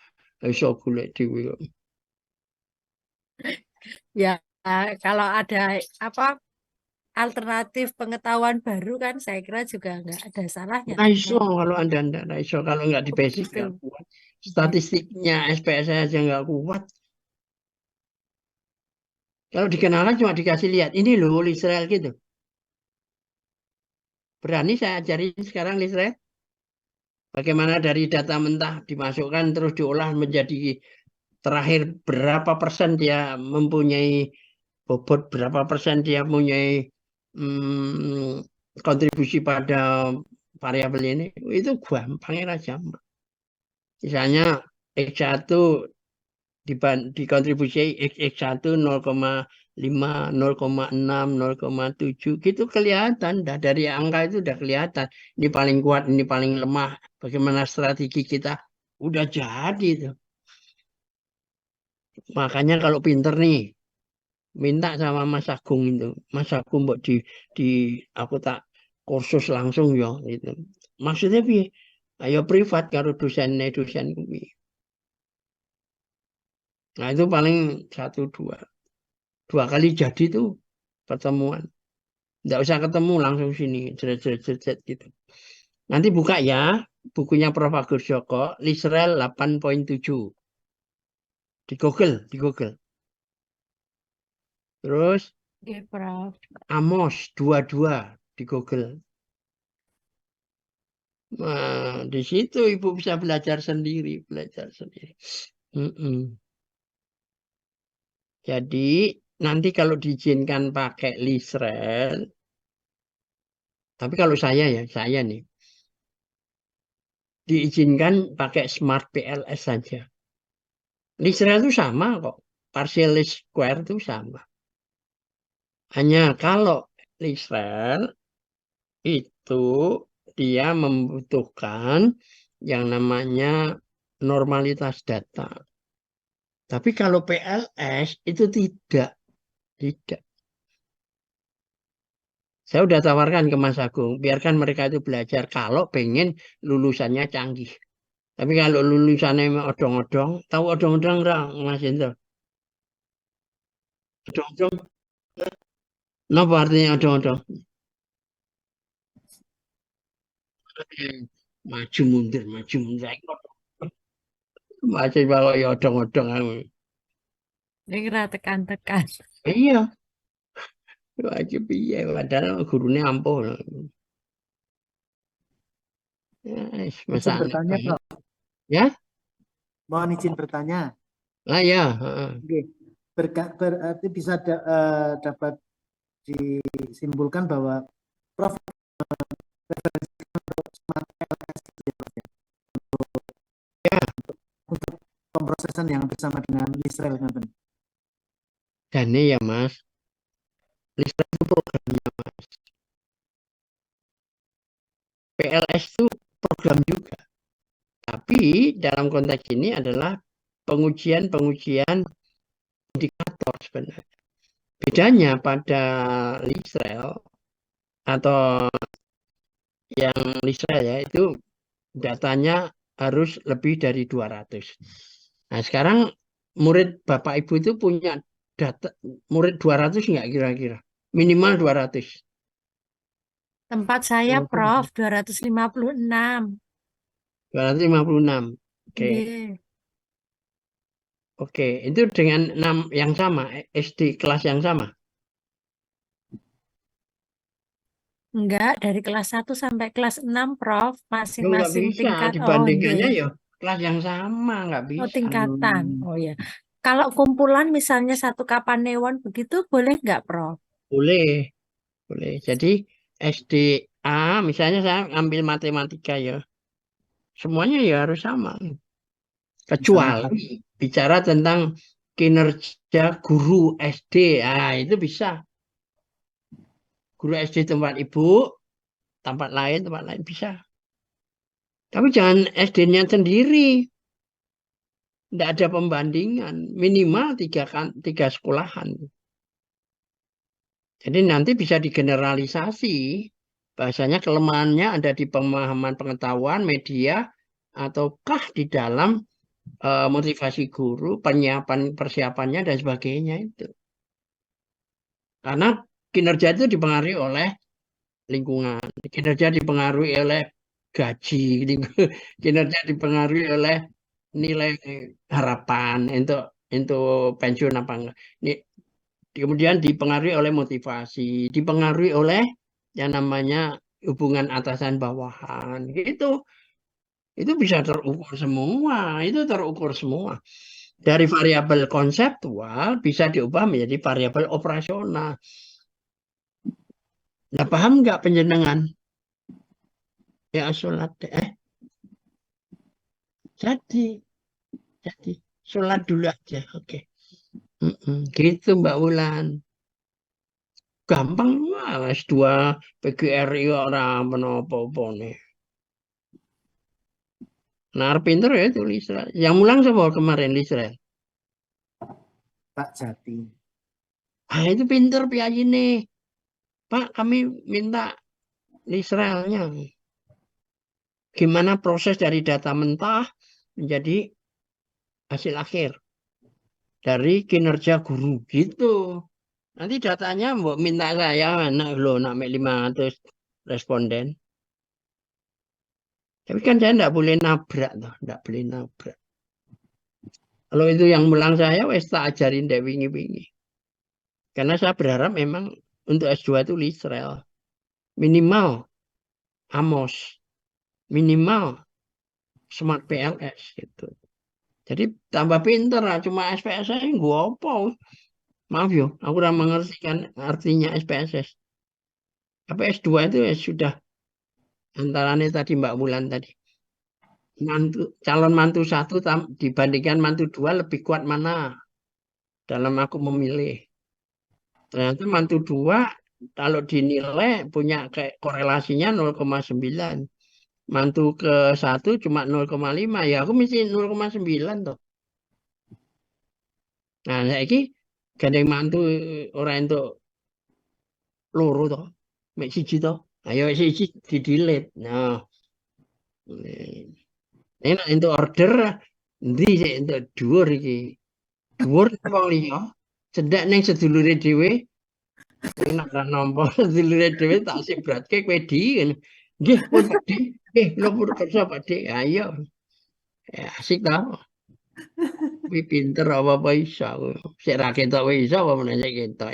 [SPEAKER 1] iso golek dhewe kok.
[SPEAKER 2] Ya, kalau ada apa alternatif pengetahuan baru kan saya kira juga nggak ada salahnya.
[SPEAKER 1] Nah,
[SPEAKER 2] Toh,
[SPEAKER 1] iso
[SPEAKER 2] Prof.
[SPEAKER 1] kalau Anda nggak iso kalau nggak di
[SPEAKER 2] Oh,
[SPEAKER 1] basic
[SPEAKER 2] begitu.
[SPEAKER 1] nggak kuat. Statistiknya SPS saya aja nggak kuat. Kalau dikenalan cuma dikasih lihat, ini loh Israel gitu. Berani saya ajarin sekarang Israel. Bagaimana dari data mentah dimasukkan terus diolah menjadi terakhir berapa persen dia mempunyai bobot, berapa persen dia mempunyai kontribusi pada variabel ini. Itu gampang aja. Misalnya X1 dikontribusi X1 0,5, 0,6, 0,7 gitu kelihatan. Dari angka itu udah kelihatan. Ini paling kuat, ini paling lemah. Bagaimana strategi kita udah jadi itu. Makanya kalau pinter nih, minta sama Mas Agung itu. Mas Agung buat di aku tak kursus langsung ya gitu. Maksudnya piye? Ayo privat karo dosen kuwi. Nah itu paling 2 kali jadi tuh pertemuan. Nggak usah ketemu langsung sini, jeret gitu. Nanti buka ya bukunya Prof. Agus Joko, Lisrel 8.7 di Google. Terus
[SPEAKER 2] Oke, Prof.
[SPEAKER 1] Amos 22 di Google. Nah, di situ Ibu bisa belajar sendiri. Jadi nanti kalau diizinkan pakai Lisrel, tapi kalau saya nih diizinkan pakai Smart PLS saja. Lisrel itu sama kok, partial least square itu sama. Hanya kalau Lisrel itu dia membutuhkan yang namanya normalitas data. Tapi kalau PLS itu tidak. Saya udah tawarkan ke Mas Agung, biarkan mereka itu belajar kalau pengen lulusannya canggih. Tapi kalau lulusannya odong-odong, tahu odong-odong enggak, Mas Indro? Odong-odong, apa artinya odong-odong? Maju mundur. Masih bawa ya odong-odong aku.
[SPEAKER 2] Ini kira tekan-tekan.
[SPEAKER 1] Iya, wajib piye padahal gurune ampuh. Ya,
[SPEAKER 5] Izin
[SPEAKER 1] masa aneh
[SPEAKER 5] bertanya,
[SPEAKER 1] banget.
[SPEAKER 5] Prof.
[SPEAKER 1] Ya?
[SPEAKER 5] Mohon izin bertanya.
[SPEAKER 1] Ah ya, heeh.
[SPEAKER 5] Oke. Berarti bisa dapat disimpulkan bahwa Prof smart LS untuk pemrosesan yang bersama dengan Lisrel kan?
[SPEAKER 1] Jane ya Mas. Listrik itu programnya Mas. PLS itu program juga. Tapi dalam konteks ini adalah pengujian indikator sebenarnya. Bedanya pada Lisrel atau yang Lisrel ya itu datanya harus lebih dari 200. Nah, sekarang murid Bapak Ibu itu punya data murid 200 nggak kira-kira? Minimal 200.
[SPEAKER 2] Tempat saya, Prof, 256.
[SPEAKER 1] 256. Oke.
[SPEAKER 2] Nggih.
[SPEAKER 1] Oke, itu dengan yang sama, SD kelas yang sama.
[SPEAKER 2] Enggak, dari kelas 1 sampai kelas 6, Prof.
[SPEAKER 1] Nggak
[SPEAKER 2] Masing-masing
[SPEAKER 1] bisa
[SPEAKER 2] tingkat. Oh,
[SPEAKER 1] dibandingkannya
[SPEAKER 2] nggih.
[SPEAKER 1] ya kelas yang sama, nggak
[SPEAKER 2] Oh,
[SPEAKER 1] bisa.
[SPEAKER 2] tingkatan. Oh ya. Kalau kumpulan misalnya satu kapanewon begitu boleh nggak, Prof?
[SPEAKER 1] Boleh, boleh. Jadi SDA, misalnya saya ambil matematika ya, semuanya ya harus sama. Kecuali bicara tentang kinerja guru SD, ah itu bisa. Guru SD tempat ibu, tempat lain bisa. Tapi jangan SD-nya sendiri. Tidak ada pembandingan. Minimal 3 sekolahan. Jadi nanti bisa digeneralisasi. Bahasanya kelemahannya ada di pemahaman pengetahuan, media, ataukah di dalam motivasi guru, persiapannya, dan sebagainya itu. Karena kinerja itu dipengaruhi oleh lingkungan. Kinerja dipengaruhi oleh gaji. Kinerja dipengaruhi oleh nilai harapan untuk pensiun apa enggak. Kemudian dipengaruhi oleh motivasi, dipengaruhi oleh yang namanya hubungan atasan bawahan gitu. Itu bisa terukur semua, Dari variabel konseptual bisa diubah menjadi variabel operasional. Nah, paham nggak penjenengan? Ya, sholat jadi sholat dulu aja, oke. Gitu Mbak Wulan. Gampang lah S2 PGRI orang apa-apa nih. Nah, pinter ya itu Lisrel. Yang mulang siapa kemarin Lisrel?
[SPEAKER 5] Pak Jati.
[SPEAKER 1] Ah itu pinter piayi nih. Pak, kami minta Lisrelnya. Gimana proses dari data mentah menjadi hasil akhir dari kinerja guru gitu. Nanti datanya mau minta saya nak 500 responden. Tapi kan saya tidak boleh nabrak toh, tidak boleh nabrak. Kalau itu yang mulang saya wes tak ajarin dek wingi-wingi. Karena saya berharap memang untuk S2 itu Lisrel. Minimal Amos. Minimal Smart PLS gitu. Jadi tambah pinter lah, cuma SPSS gua apa? Maaf yo, aku udah mengerti kan artinya SPSS. Tapi S2 itu ya sudah antaranya tadi Mbak Wulan tadi. Calon mantu 1 dibandingkan mantu 2 lebih kuat mana dalam aku memilih. Ternyata mantu 2 kalau dinilai punya kayak korelasinya 0,9. Mantu ke 1 cuma 0,5. Ya aku mesti 0,9 toh. Nah, saiki gandeng mantu orang untuk loro toh. Mek siji toh. Ayo siji di-delete. Nah. Ini untuk order endi sik untuk dhuwur iki. Dhuwur wong liya. Cedhak ning sedulure dhewe. Nek ra nampa sedulure dhewe tak sibratke kowe di. Nggih, pun Pak Dik. Nggih, kula pun kersa Pak Dik. Ayo. Asik tau. Kuwi pinter apa iso aku. Sik ra ketok wis iso apa meneh sik ketok.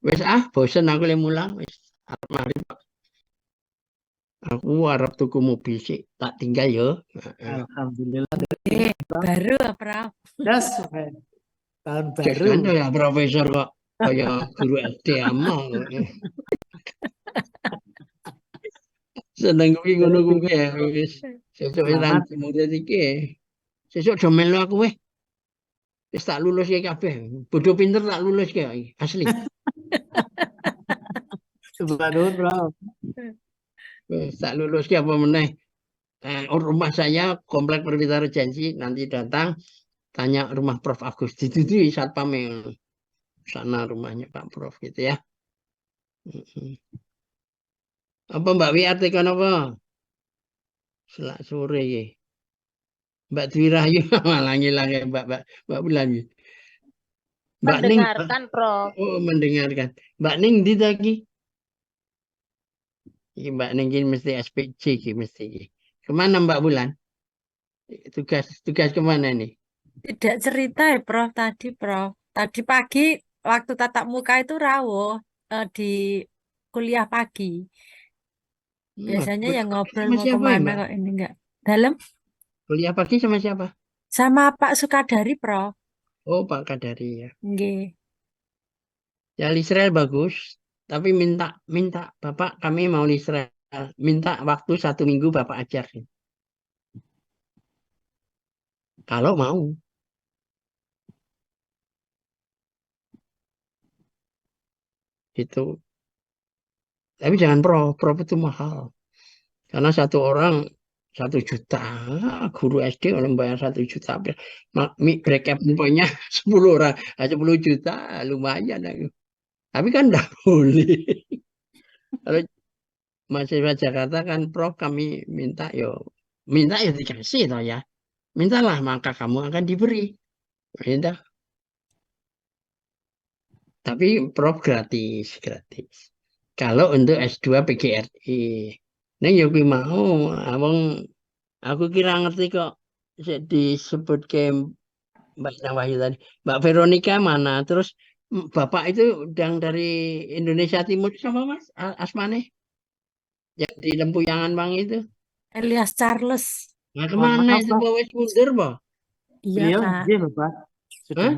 [SPEAKER 1] Wis bosen aku le mulang wis. Arep mari Pak. Aku arep tuku mobil sik, tak tinggal yo.
[SPEAKER 5] Alhamdulillah.
[SPEAKER 2] Baru Prof.
[SPEAKER 5] Das, tahun baru.
[SPEAKER 1] Jangan ya profesor kok kaya guru SD amal. Seneng kuwi ngono kuwi ya wis. Sesuk wis
[SPEAKER 5] Selamat.
[SPEAKER 1] rancu murid iki. Sesuk do melu aku weh. Wis tak lulus ya kabeh. Bodoh pinter tak lulus ya asli.
[SPEAKER 5] Subhanallah, Prof.
[SPEAKER 1] Wis tak lulus ya apa meneh. Rumah saya komplek Perwita Regensi, nanti datang tanya rumah Prof Agus, ditutui satpam yang sana rumahnya Pak Prof gitu ya. Apa Mbak Wi artikan apa? Selak sore ya. Mbak Dwi Rahayu malah ngilang ya Mbak Bulan. Mbak Ning.
[SPEAKER 4] Mendengarkan, Prof.
[SPEAKER 1] Oh, mendengarkan. Mbak Ning di lagi. Iki Mbak Ning ini mesti SPC iki mesti iki. Kemana Mbak Bulan? Tugas kemana nih?
[SPEAKER 2] Tidak cerita ya Prof tadi Prof. Tadi pagi waktu tatap muka itu rawuh di kuliah pagi. Biasanya yang ngobrol
[SPEAKER 1] sama
[SPEAKER 2] mau
[SPEAKER 1] siapa ya,
[SPEAKER 2] kemana
[SPEAKER 1] Mbak?
[SPEAKER 2] kok ini enggak. Dalam
[SPEAKER 1] Kuliah pagi sama siapa?
[SPEAKER 2] sama Pak Sukadari Prof.
[SPEAKER 1] Oh, Pak Kadari ya.
[SPEAKER 2] Nggih.
[SPEAKER 1] Ya Israel bagus, tapi minta Bapak kami mau Israel. Minta waktu 1 minggu Bapak ajar. Kalau mau. Itu. Tapi jangan pro itu mahal. Karena satu orang 1 juta. Guru SD kalau bayar 1 juta. Break even point-nya 10 orang. 10 juta lumayan. Tapi kan enggak boleh. Kalau mahasiswa Jakarta kan Prof kami minta ya dikasih toh ya. Mintalah maka kamu akan diberi. Minta. Tapi Prof gratis. Kalau untuk S2 PGRI. Neng yo kuwi mau abang aku kira ngerti kok disebut ke Mbak Nawahyu tadi. Mbak Veronica mana? Terus Bapak itu yang dari Indonesia Timur sama Mas Asmane? Yang di Lempuyangan Bang itu.
[SPEAKER 2] Elias Charles.
[SPEAKER 1] Nah, kemana
[SPEAKER 5] maaf,
[SPEAKER 1] itu
[SPEAKER 5] Pak.
[SPEAKER 1] bawa mundur, Pak?
[SPEAKER 2] Iya
[SPEAKER 5] Beliau
[SPEAKER 2] Pak.
[SPEAKER 5] dia Bapak sudah
[SPEAKER 1] Hah?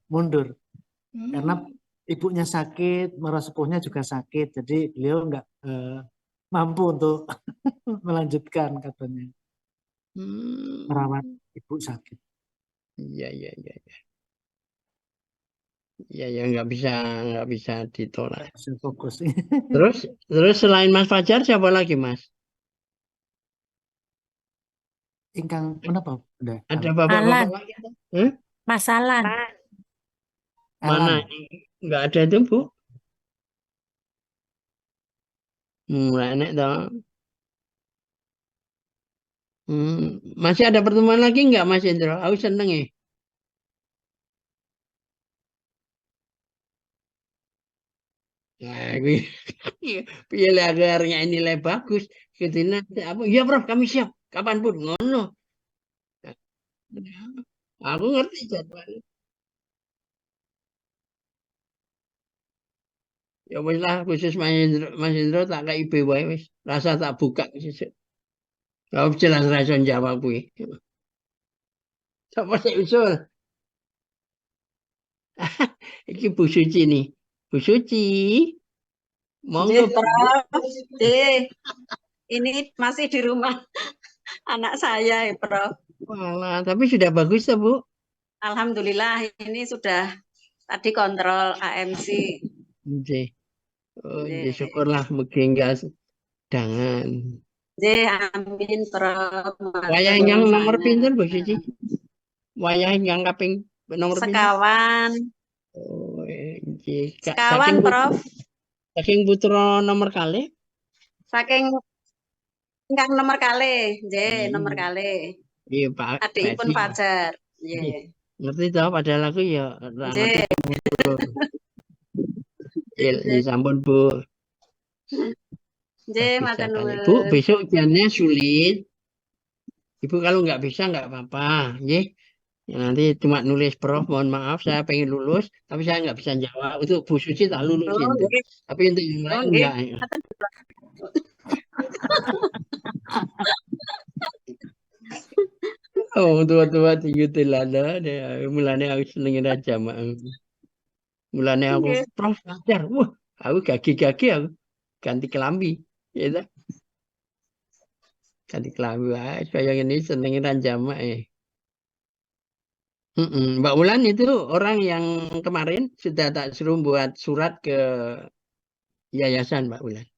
[SPEAKER 5] mundur. Karena ibunya sakit, mertua sepuhnya juga sakit, jadi beliau nggak mampu untuk melanjutkan katanya merawat ibu sakit.
[SPEAKER 1] Iya. Ya nggak bisa ditolak.
[SPEAKER 5] Bisa fokus.
[SPEAKER 1] Terus selain Mas Fajar siapa lagi Mas?
[SPEAKER 5] Ingkang kenapa? Udah.
[SPEAKER 1] Ada
[SPEAKER 2] Alan.
[SPEAKER 1] bapak-bapak lagi? Hah?
[SPEAKER 2] Mas Alan.
[SPEAKER 1] Mana? Nggak ada itu Bu? Enak dong. Masih ada pertemuan lagi nggak Mas Indro? Aku seneng ya. Nah, pilih agarnya nilai bagus. Ketina apa? Ya Prof, kami siap. Kapanpun ngono. Aku ngerti jadwal. Ya wis lah khusus Mas Indro tak kayak IB wae wis. Rasa tak buka sesuk. Kau jelas rasa jawab kuwi. Sapa sik usul? Iki Bu Suci nih. Bu Suci. Monggo
[SPEAKER 8] Prof. Ini masih di rumah anak saya ya, Prof.
[SPEAKER 1] Walah, tapi sudah bagus ya, Bu.
[SPEAKER 8] Alhamdulillah ini sudah tadi kontrol AMC.
[SPEAKER 1] Nggih. Oh, syukurlah mugi enggak dangan.
[SPEAKER 8] Amin, Prof.
[SPEAKER 1] Wayah yang nomor pinten Bu Suci? Wayah yang kaping nomor pinten?
[SPEAKER 8] Sekawan.
[SPEAKER 1] Oh, nggih.
[SPEAKER 8] Sekawan, Prof.
[SPEAKER 1] Saking putra nomor kalih?
[SPEAKER 8] Saking ingkang nomor kalih, nggih, nomor kalih.
[SPEAKER 1] Iya, Pak.
[SPEAKER 8] Adikipun Fajar. Nggih.
[SPEAKER 1] Ngerti toh padahal aku ya ora ngerti. Sampun Bu.
[SPEAKER 8] Nggih,
[SPEAKER 1] Bisa
[SPEAKER 8] matur
[SPEAKER 1] kali. Bu,
[SPEAKER 8] nuwun.
[SPEAKER 1] besok ujiannya sulit. Ibu kalau nggak bisa nggak apa-apa. Nggih. Ya, nanti cuma nulis Prof, mohon maaf saya pengen lulus, tapi saya nggak bisa jawab. Untuk Bu Suci tak
[SPEAKER 8] Oh,
[SPEAKER 1] lulusin tuh.
[SPEAKER 8] nggih.
[SPEAKER 1] Tapi untuk yang
[SPEAKER 8] Oh,
[SPEAKER 1] lain
[SPEAKER 8] nggih.
[SPEAKER 1] enggak. Oh, tua-tua tinggi telada deh. Mulane aku senengin aja mak. Mulane aku
[SPEAKER 8] Nggih.
[SPEAKER 1] Prof ngajar. Wah, aku gagi-gagi aku ganti kelambi. Ya dah, ganti kelambi. Wah, saya ini senengin aja mak. Mbak Wulan itu orang yang kemarin sudah tak suruh buat surat ke yayasan Mbak Wulan.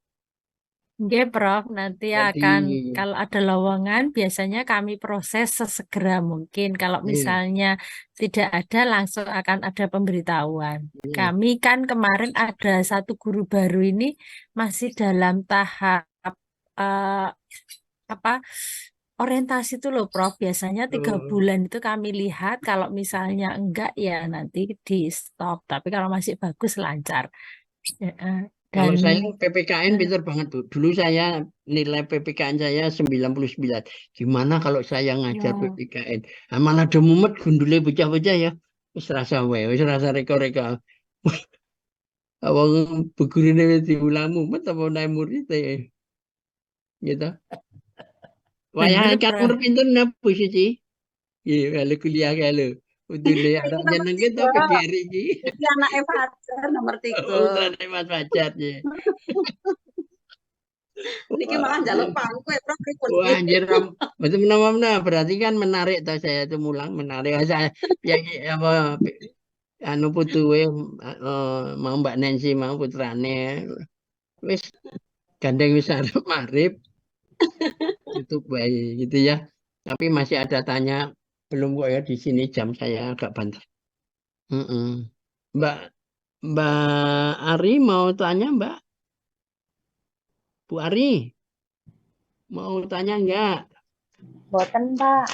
[SPEAKER 2] Nggih, Prof. Nanti
[SPEAKER 1] Jadi,
[SPEAKER 2] akan kalau ada lowongan biasanya kami proses sesegera mungkin. Kalau misalnya tidak ada langsung akan ada pemberitahuan. Kami kan kemarin ada satu guru baru ini masih dalam tahap eh, apa orientasi itu loh, Prof. Biasanya 3 bulan itu kami lihat. Kalau misalnya enggak ya nanti di stop. Tapi kalau masih bagus lancar. Ya,
[SPEAKER 1] kalau
[SPEAKER 2] dan
[SPEAKER 1] saya PPKN pinter banget Bu. Dulu saya nilai PPKN saya 99. Gimana kalau saya ngajar
[SPEAKER 2] ya,
[SPEAKER 1] PPKN? Nah, malah ada mumet gundule bocah-bocah ya. Wis rasa wae, wis rasa reka-reka. Awang begurine wis diulang mumet apa naik murid ya. Gitu. Wayah
[SPEAKER 2] bener,
[SPEAKER 1] kan
[SPEAKER 2] Prof.
[SPEAKER 1] pinter napa sih? Iya, kalau kuliah kalau udune anak
[SPEAKER 8] Nomor
[SPEAKER 1] jeneng kita
[SPEAKER 8] 3.
[SPEAKER 1] PGRI iki.
[SPEAKER 8] Iki anake Fajar nomor 3.
[SPEAKER 1] Oh, sana Mas Fajar ya.
[SPEAKER 8] Niki malah njaluk pangku ya, Prof. Ribut.
[SPEAKER 1] Wah, anjir, betul benar berarti kan menarik toh saya itu mulang menarik. Saya ya apa anu putu mau Mbak Nancy mau putrane wis gandeng wis arep maghrib tutup bayi gitu ya. Tapi masih ada tanya belum kok ya di sini jam saya agak banter. Mm-mm. Mbak Mbak Ari mau tanya Mbak? Bu Ari mau tanya enggak?
[SPEAKER 4] Boten, Pak.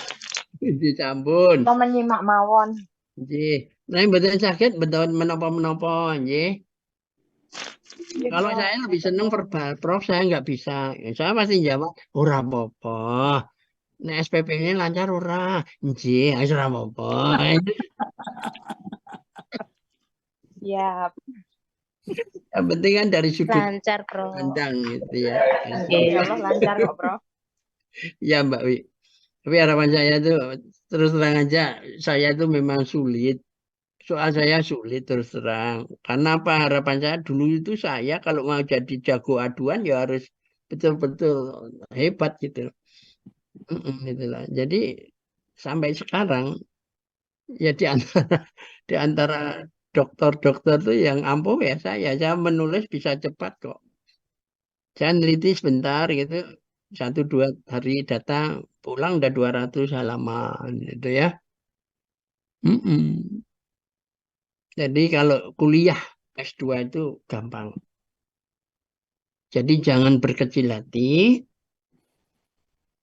[SPEAKER 1] Disambun.
[SPEAKER 4] Mau menyimak mawon.
[SPEAKER 1] Nggih. Nah, mboten saged mboten menapa-menapa nggih. Kalau
[SPEAKER 4] Prof,
[SPEAKER 1] saya lebih seneng verbal, Prof saya nggak bisa. Ya, saya pasti jawab ora apa-apa. Nah, SPP-nya lancar ora? Nggih, wis ora apa-apa.
[SPEAKER 4] Siap.
[SPEAKER 1] Yang penting kan dari sudut
[SPEAKER 4] Lancar, Prof.
[SPEAKER 1] pandang gitu ya.
[SPEAKER 4] Insya Allah lancar kok, Prof.
[SPEAKER 1] Ya, Mbak Wi. Tapi harapan saya tuh terus terang aja, saya itu memang sulit. Soal saya sulit terus terang. Karena apa harapan saya dulu itu saya kalau mau jadi jago aduan ya harus betul-betul hebat gitu. Gitu lah. Jadi sampai sekarang ya di antara dokter-dokter tuh yang ampuh ya saya menulis bisa cepat kok. Saya neliti sebentar gitu, 1-2 hari datang pulang udah 200 halaman gitu ya. Mm-mm. Jadi kalau kuliah S2 itu gampang. Jadi jangan berkecil hati,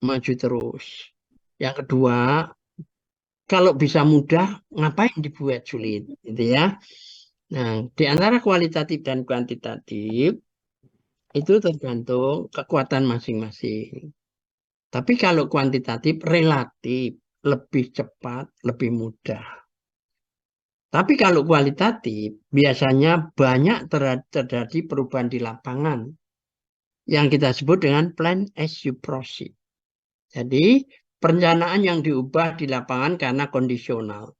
[SPEAKER 1] maju terus. Yang kedua, kalau bisa mudah, ngapain dibuat sulit, gitu ya. Nah, di antara kualitatif dan kuantitatif itu tergantung kekuatan masing-masing. Tapi kalau kuantitatif relatif lebih cepat, lebih mudah. Tapi kalau kualitatif biasanya banyak terjadi perubahan di lapangan yang kita sebut dengan plan as you proceed. Jadi perencanaan yang diubah di lapangan karena kondisional,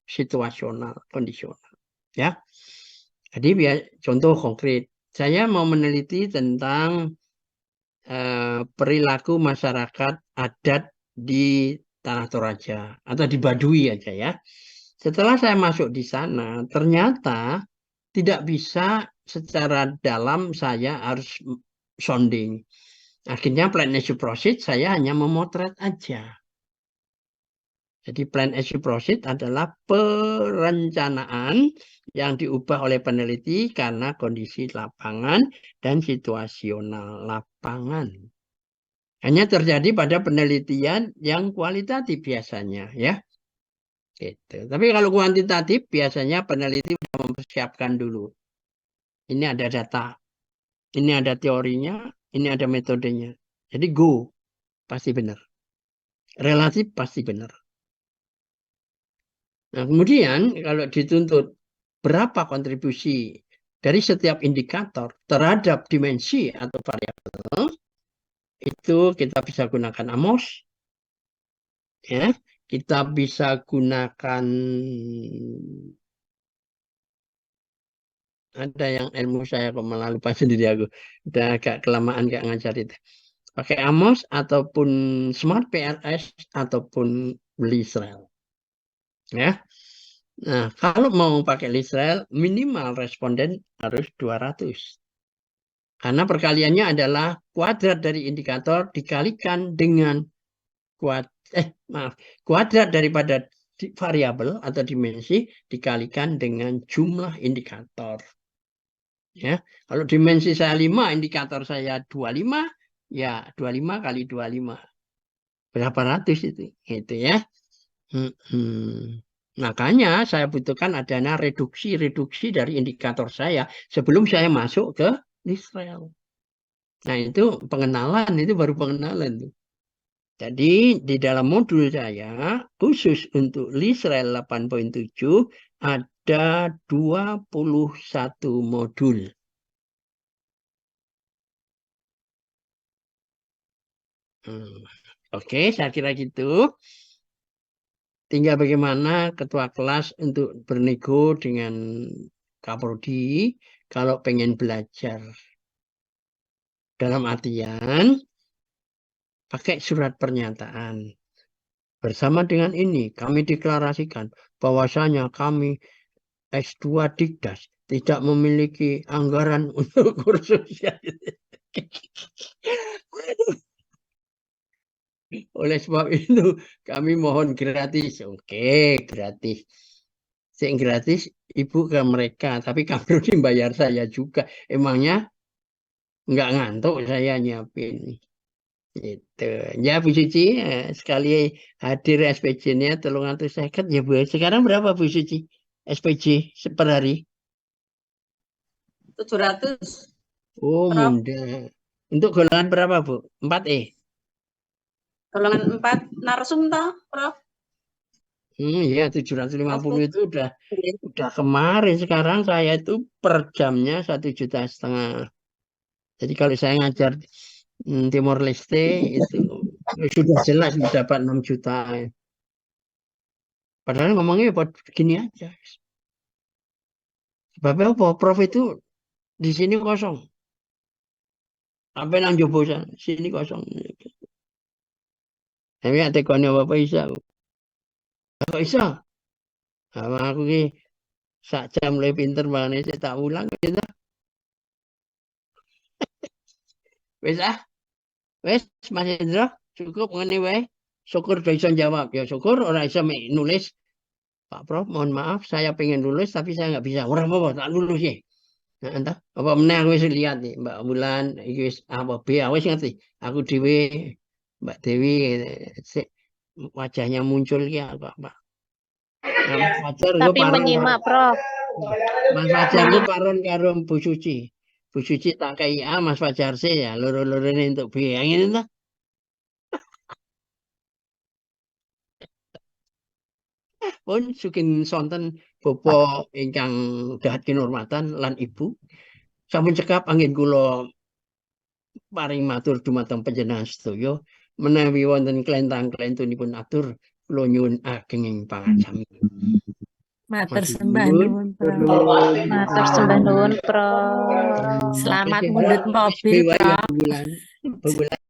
[SPEAKER 1] situasional, kondisional. Ya, jadi contoh konkret, saya mau meneliti tentang perilaku masyarakat adat di Tanah Toraja atau di Baduy aja ya. Setelah saya masuk di sana, ternyata tidak bisa secara dalam saya harus sounding. Akhirnya plan as you proceed saya hanya memotret aja. Jadi plan as you proceed adalah perencanaan yang diubah oleh peneliti karena kondisi lapangan dan situasional lapangan. Hanya terjadi pada penelitian yang kualitatif biasanya ya. Gitu. Tapi kalau kuantitatif biasanya peneliti sudah mempersiapkan dulu. Ini ada data Ini ada teorinya, ini ada metodenya. Jadi go, pasti benar. Relatif pasti benar. Nah, kemudian kalau dituntut berapa kontribusi dari setiap indikator terhadap dimensi atau variabel, itu kita bisa gunakan Amos, ya, kita bisa gunakan, ada yang ilmu saya kok malah lupa sendiri aku, udah agak kelamaan gak ngajar itu. Pakai Amos ataupun Smart PRS ataupun Lisrel, ya. Nah, kalau mau pakai Lisrel, minimal responden harus 200. Karena perkaliannya adalah kuadrat dari indikator dikalikan dengan kuadrat daripada variabel atau dimensi dikalikan dengan jumlah indikator. Ya, kalau dimensi saya 5, indikator saya 25, ya 25 kali 25. Berapa ratus itu? Gitu ya. Makanya saya butuhkan adanya reduksi dari indikator saya sebelum saya masuk ke Lisrel. Nah, itu pengenalan, itu baru pengenalan. Jadi di dalam modul saya khusus untuk Lisrel 8.7 ada 21 modul. Oke, saya kira gitu. Tinggal bagaimana ketua kelas untuk bernego dengan Kaprodi kalau pengen belajar. Dalam artian pakai surat pernyataan. Bersama dengan ini kami deklarasikan bahwasanya kami S2 Dikdas tidak memiliki anggaran untuk kursusnya. Oleh sebab itu kami mohon gratis. Oke, gratis. Sing gratis ibu ke mereka, tapi kamu bayar saya juga. Emangnya nggak ngantuk saya nyiapin. Itu. Ya Bu Suci, sekali hadir SPJ-nya 350 ya Bu. Sekarang berapa Bu Suci SPJ per hari?
[SPEAKER 8] 700.
[SPEAKER 1] Oh,
[SPEAKER 8] Prof.
[SPEAKER 1] mudah. Untuk golongan berapa Bu? 4E?
[SPEAKER 3] Golongan 4 narsum toh, Prof?
[SPEAKER 1] Iya, 750 itu udah kemarin. Sekarang saya itu per jamnya 1,5 juta. Jadi kalau saya ngajar Timor Leste itu sudah jelas dapat 6 juta. Padahal ngomongnya buat gini aja. Sebabnya apa? Prof itu di sini kosong. Sampai nang jobo sini kosong. Tapi ada kono Bapak Isa. Bapak Isa. Sama aku ki sak jam lebih pinter banget saya tak ulang gitu. Wes wes Mas Hendro cukup ngene wae. Syukur bisa jawab ya syukur orang bisa nulis. Pak Prof mohon maaf saya pengen lulus tapi saya nggak bisa. Orang apa tak lulus ya. Nah, entah apa meneh aku wis lihat nih Mbak Bulan iki wis apa B wis ngerti. Aku dhewe Mbak Dewi wajahnya muncul ki apa. Nah, Mas Fajar
[SPEAKER 4] Tapi menyimak, Prof.
[SPEAKER 1] Mas Fajar itu paron karo Bu Suci. Bu Suci tak kei A, Mas Fajar C ya. Loro-loro ini untuk B. Yang ini entah. Pun sukin sonten Bapak ingkang dahat kinurmatan lan Ibu. Sampun cekap angin kula paring matur dumateng panjenengan sedaya menawi wonten klentang-klentunipun atur kula nyuwun ageng ing pangajami.
[SPEAKER 2] Matur sembah nuwun, Prof.
[SPEAKER 4] Matur sembah nuwun, Prof.
[SPEAKER 2] Selamat mundut mobil, Prof.
[SPEAKER 1] Bulan